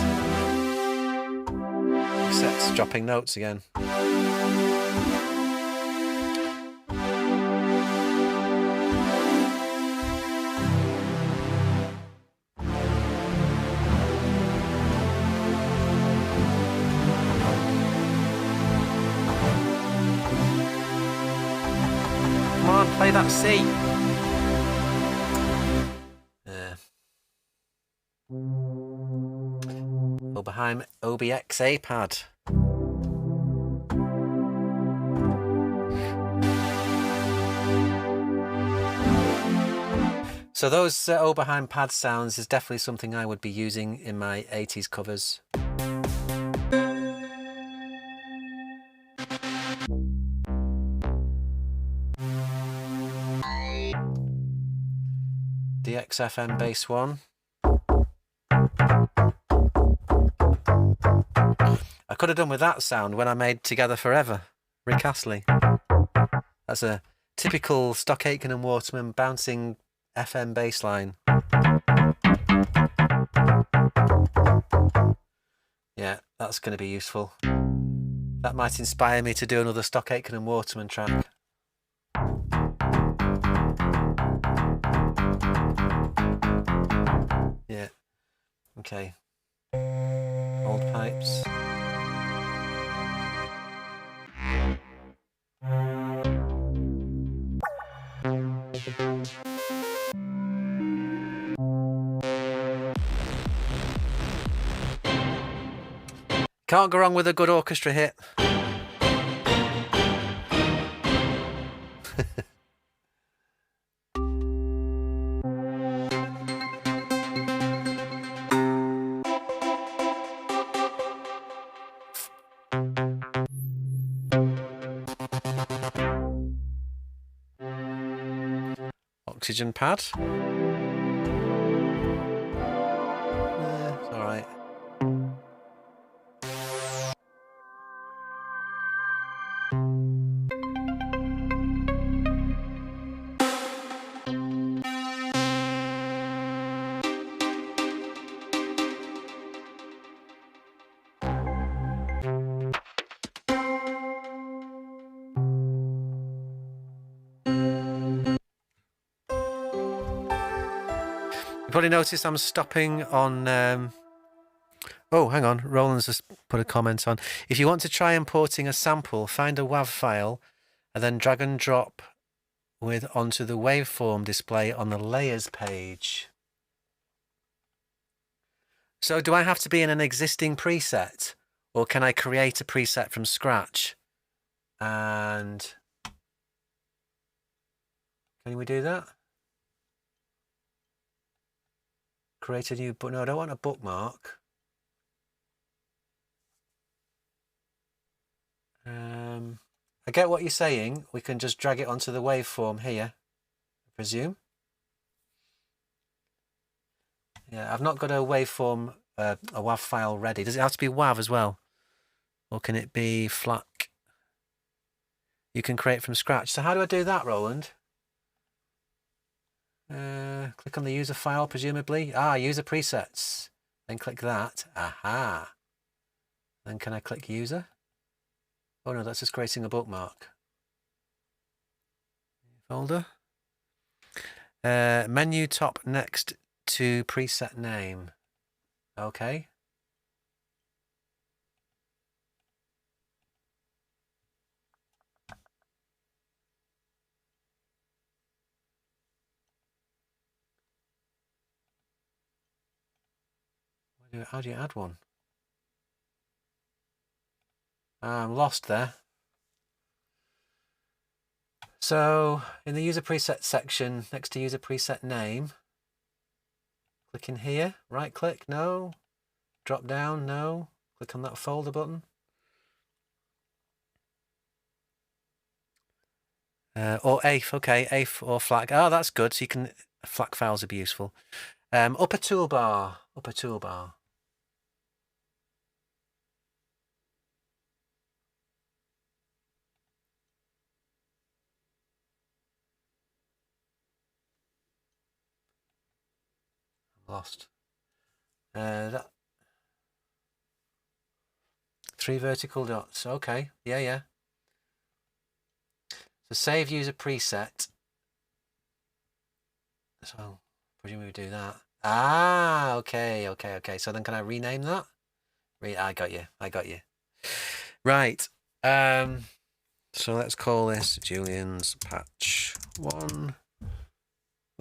Except it's dropping notes again. Play that C. Oberheim OBXA pad. So those Oberheim pad sounds is definitely something I would be using in my 80s covers. DXFM bass 1. I could have done with that sound when I made Together Forever, Rick Astley. That's a typical Stock Aitken and Waterman bouncing FM bass line. Yeah, that's going to be useful. That might inspire me to do another Stock Aitken and Waterman track. Yeah, okay. Old pipes. Can't go wrong with a good orchestra hit. Oxygen pad. It's all right. You probably noticed I'm stopping on... Oh, hang on. Roland's just put a comment on. If you want to try importing a sample, find a WAV file and then drag and drop with onto the waveform display on the layers page. So do I have to be in an existing preset, or can I create a preset from scratch? And can we do that? Create a new, but no, I don't want a bookmark. I get what you're saying. We can just drag it onto the waveform here, I presume. Yeah, I've not got a waveform, a WAV file ready. Does it have to be WAV as well? Or can it be FLAC? You can create from scratch. So how do I do that, Roland? Click on the user file, presumably. User presets. Then click that. Aha. Then can I click user? Oh no, that's just creating a bookmark. Folder. Menu top next to preset name. Okay. How do you add one? I'm lost there. So in the user preset section, next to user preset name, click in here, right click, no. Drop down, no. Click on that folder button. Or AIF, okay, AIF or FLAC. Oh, that's good. So you can, FLAC files would be useful. Upper toolbar. Lost. That 3 vertical dots. Okay, yeah. So save user preset. So presumably we do that. Okay. So then can I rename that? I got you. Right. So let's call this Julian's patch 1.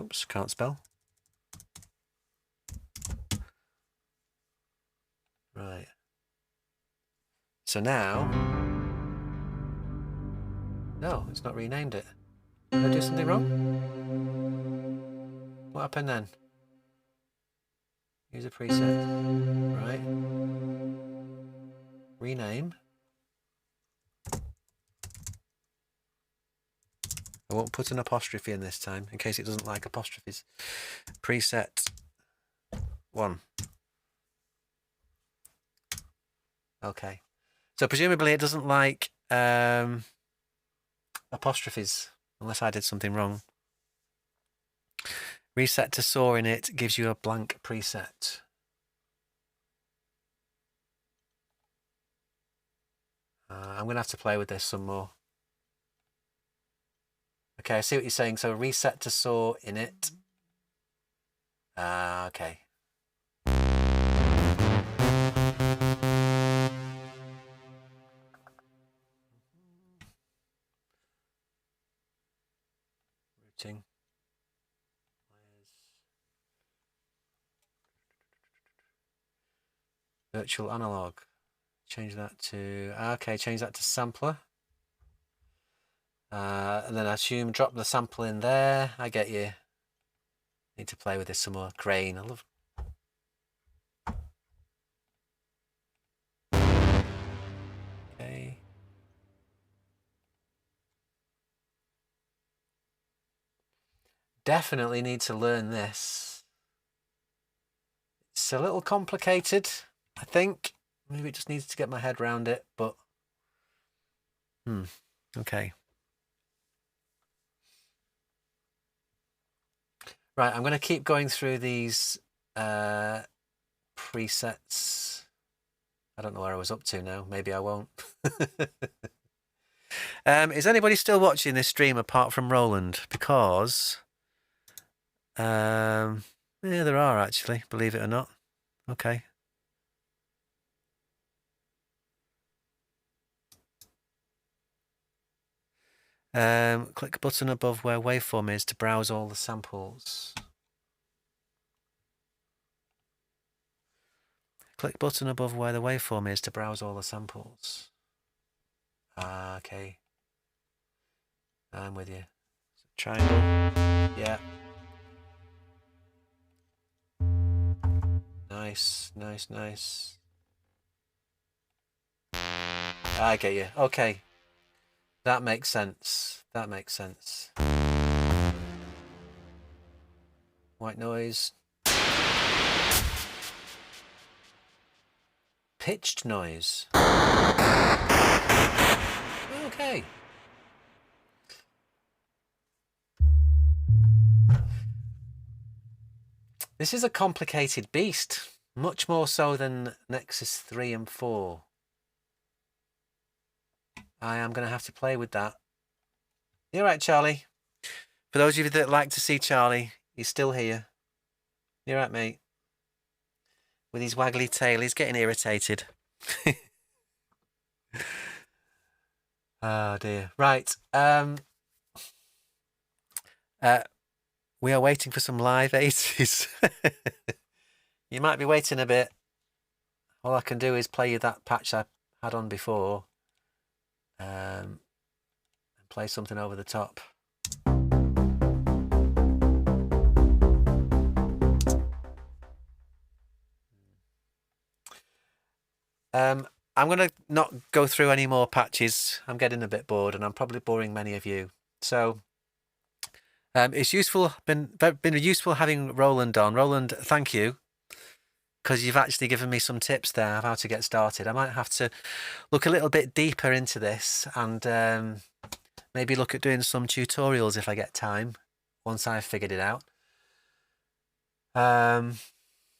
Oops, can't spell. Right. So now, no, it's not renamed it. Did I do something wrong? What happened then? Use a preset. Right. Rename. I won't put an apostrophe in this time, in case it doesn't like apostrophes. Preset 1. Okay. So presumably it doesn't like apostrophes, unless I did something wrong. Reset to saw in it gives you a blank preset. I'm going to have to play with this some more. Okay, I see what you're saying. So reset to saw in it. Okay. Routing. Virtual analog. Change that to, change that to sampler. And then I assume drop the sample in there. I get you. Need to play with this some more. Crane. I love. Okay. Definitely need to learn this. It's a little complicated, I think. Maybe it just needs to get my head around it, but okay. Right, I'm going to keep going through these presets. I don't know where I was up to now. Maybe I won't. Is anybody still watching this stream apart from Roland? Because yeah, there are actually, believe it or not. Okay. Click button above where waveform is to browse all the samples. Click button above where the waveform is to browse all the samples. Ah, okay. I'm with you. Triangle. Yeah. Nice, nice, nice. I get you. Okay. That makes sense. That makes sense. White noise. Pitched noise. Okay. This is a complicated beast, much more so than Nexus 3 and 4. I am going to have to play with that. You're right, Charlie. For those of you that like to see Charlie, he's still here. You're right, mate. With his waggly tail, he's getting irritated. Oh dear. Right. We are waiting for some live 80s. You might be waiting a bit. All I can do is play you that patch I had on before. And play something over the top. I'm going to not go through any more patches. I'm getting a bit bored and I'm probably boring many of you. So it's useful, been useful having Roland on. Roland, thank you, because you've actually given me some tips there of how to get started. I might have to look a little bit deeper into this and maybe look at doing some tutorials if I get time once I've figured it out.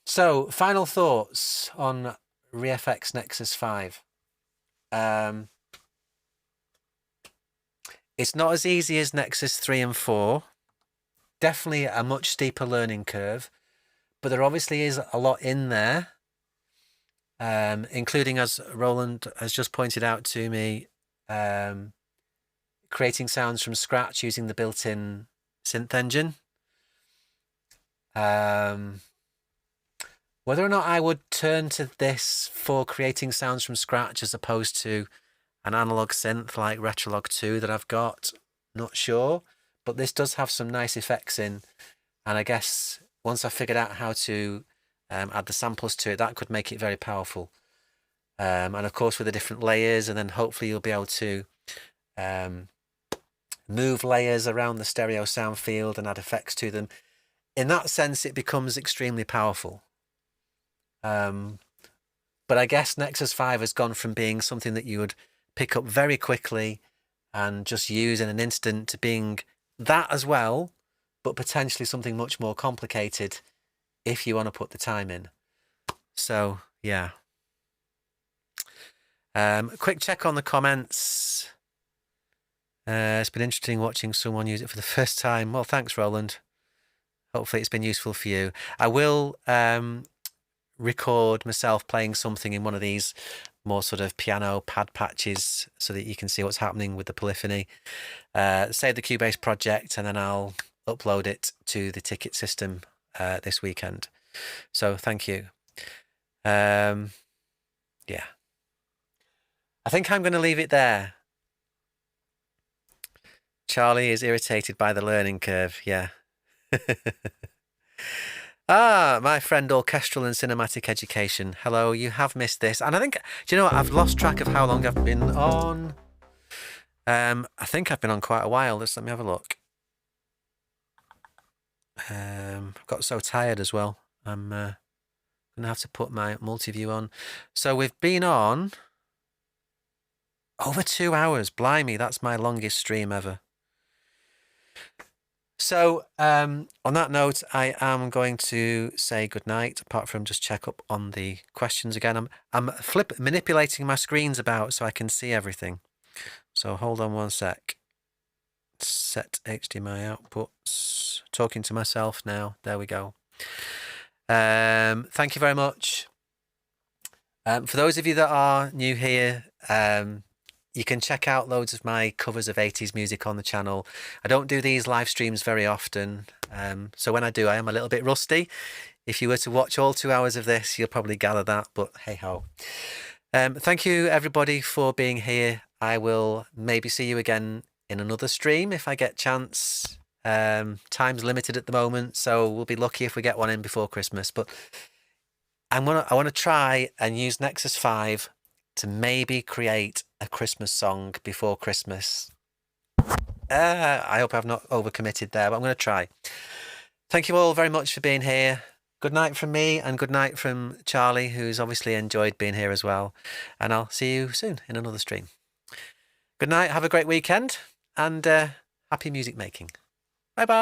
So final thoughts on ReFX Nexus 5. It's not as easy as Nexus 3 and 4. Definitely a much steeper learning curve, but there obviously is a lot in there, including, as Roland has just pointed out to me, creating sounds from scratch using the built-in synth engine. Whether or not I would turn to this for creating sounds from scratch as opposed to an analog synth like Retrolog 2 that I've got, not sure. But this does have some nice effects in. And I guess once I figured out how to add the samples to it, that could make it very powerful. And of course with the different layers, and then hopefully you'll be able to move layers around the stereo sound field and add effects to them. In that sense, it becomes extremely powerful. But I guess Nexus 5 has gone from being something that you would pick up very quickly and just use in an instant to being that as well, but potentially something much more complicated if you want to put the time in. So, yeah. Quick check on the comments. It's been interesting watching someone use it for the first time. Well, thanks, Roland. Hopefully it's been useful for you. I will record myself playing something in one of these more sort of piano pad patches so that you can see what's happening with the polyphony. Save the Cubase project and then I'll upload it to the ticket system this weekend. So thank you. Yeah. I think I'm going to leave it there. Charlie is irritated by the learning curve. Yeah. Ah, my friend Orchestral and Cinematic Education. Hello, you have missed this. And I think, do you know what? I've lost track of how long I've been on. I think I've been on quite a while. Let me have a look. I've got so tired as well. I'm going to have to put my multi-view on. So we've been on over 2 hours. Blimey, that's my longest stream ever. So on that note, I am going to say goodnight, apart from just check up on the questions again. I'm manipulating my screens about so I can see everything. So hold on one sec. Set HDMI outputs. Talking to myself now. There we go. Thank you very much. For those of you that are new here, You can check out loads of my covers of 80s music on the channel. I don't do these live streams very often, so when I do, I am a little bit rusty. If you were to watch all 2 hours of this, you'll probably gather that, but hey ho. Thank you everybody for being here. I will maybe see you again in another stream if I get chance. Time's limited at the moment, so we'll be lucky if we get one in before Christmas, but I want to try and use Nexus 5 to maybe create a Christmas song before Christmas. I hope I've not overcommitted there, but I'm going to try. Thank you all very much for being here. Good night from me and good night from Charlie, who's obviously enjoyed being here as well. And I'll see you soon in another stream. Good night, have a great weekend, and happy music making. Bye-bye.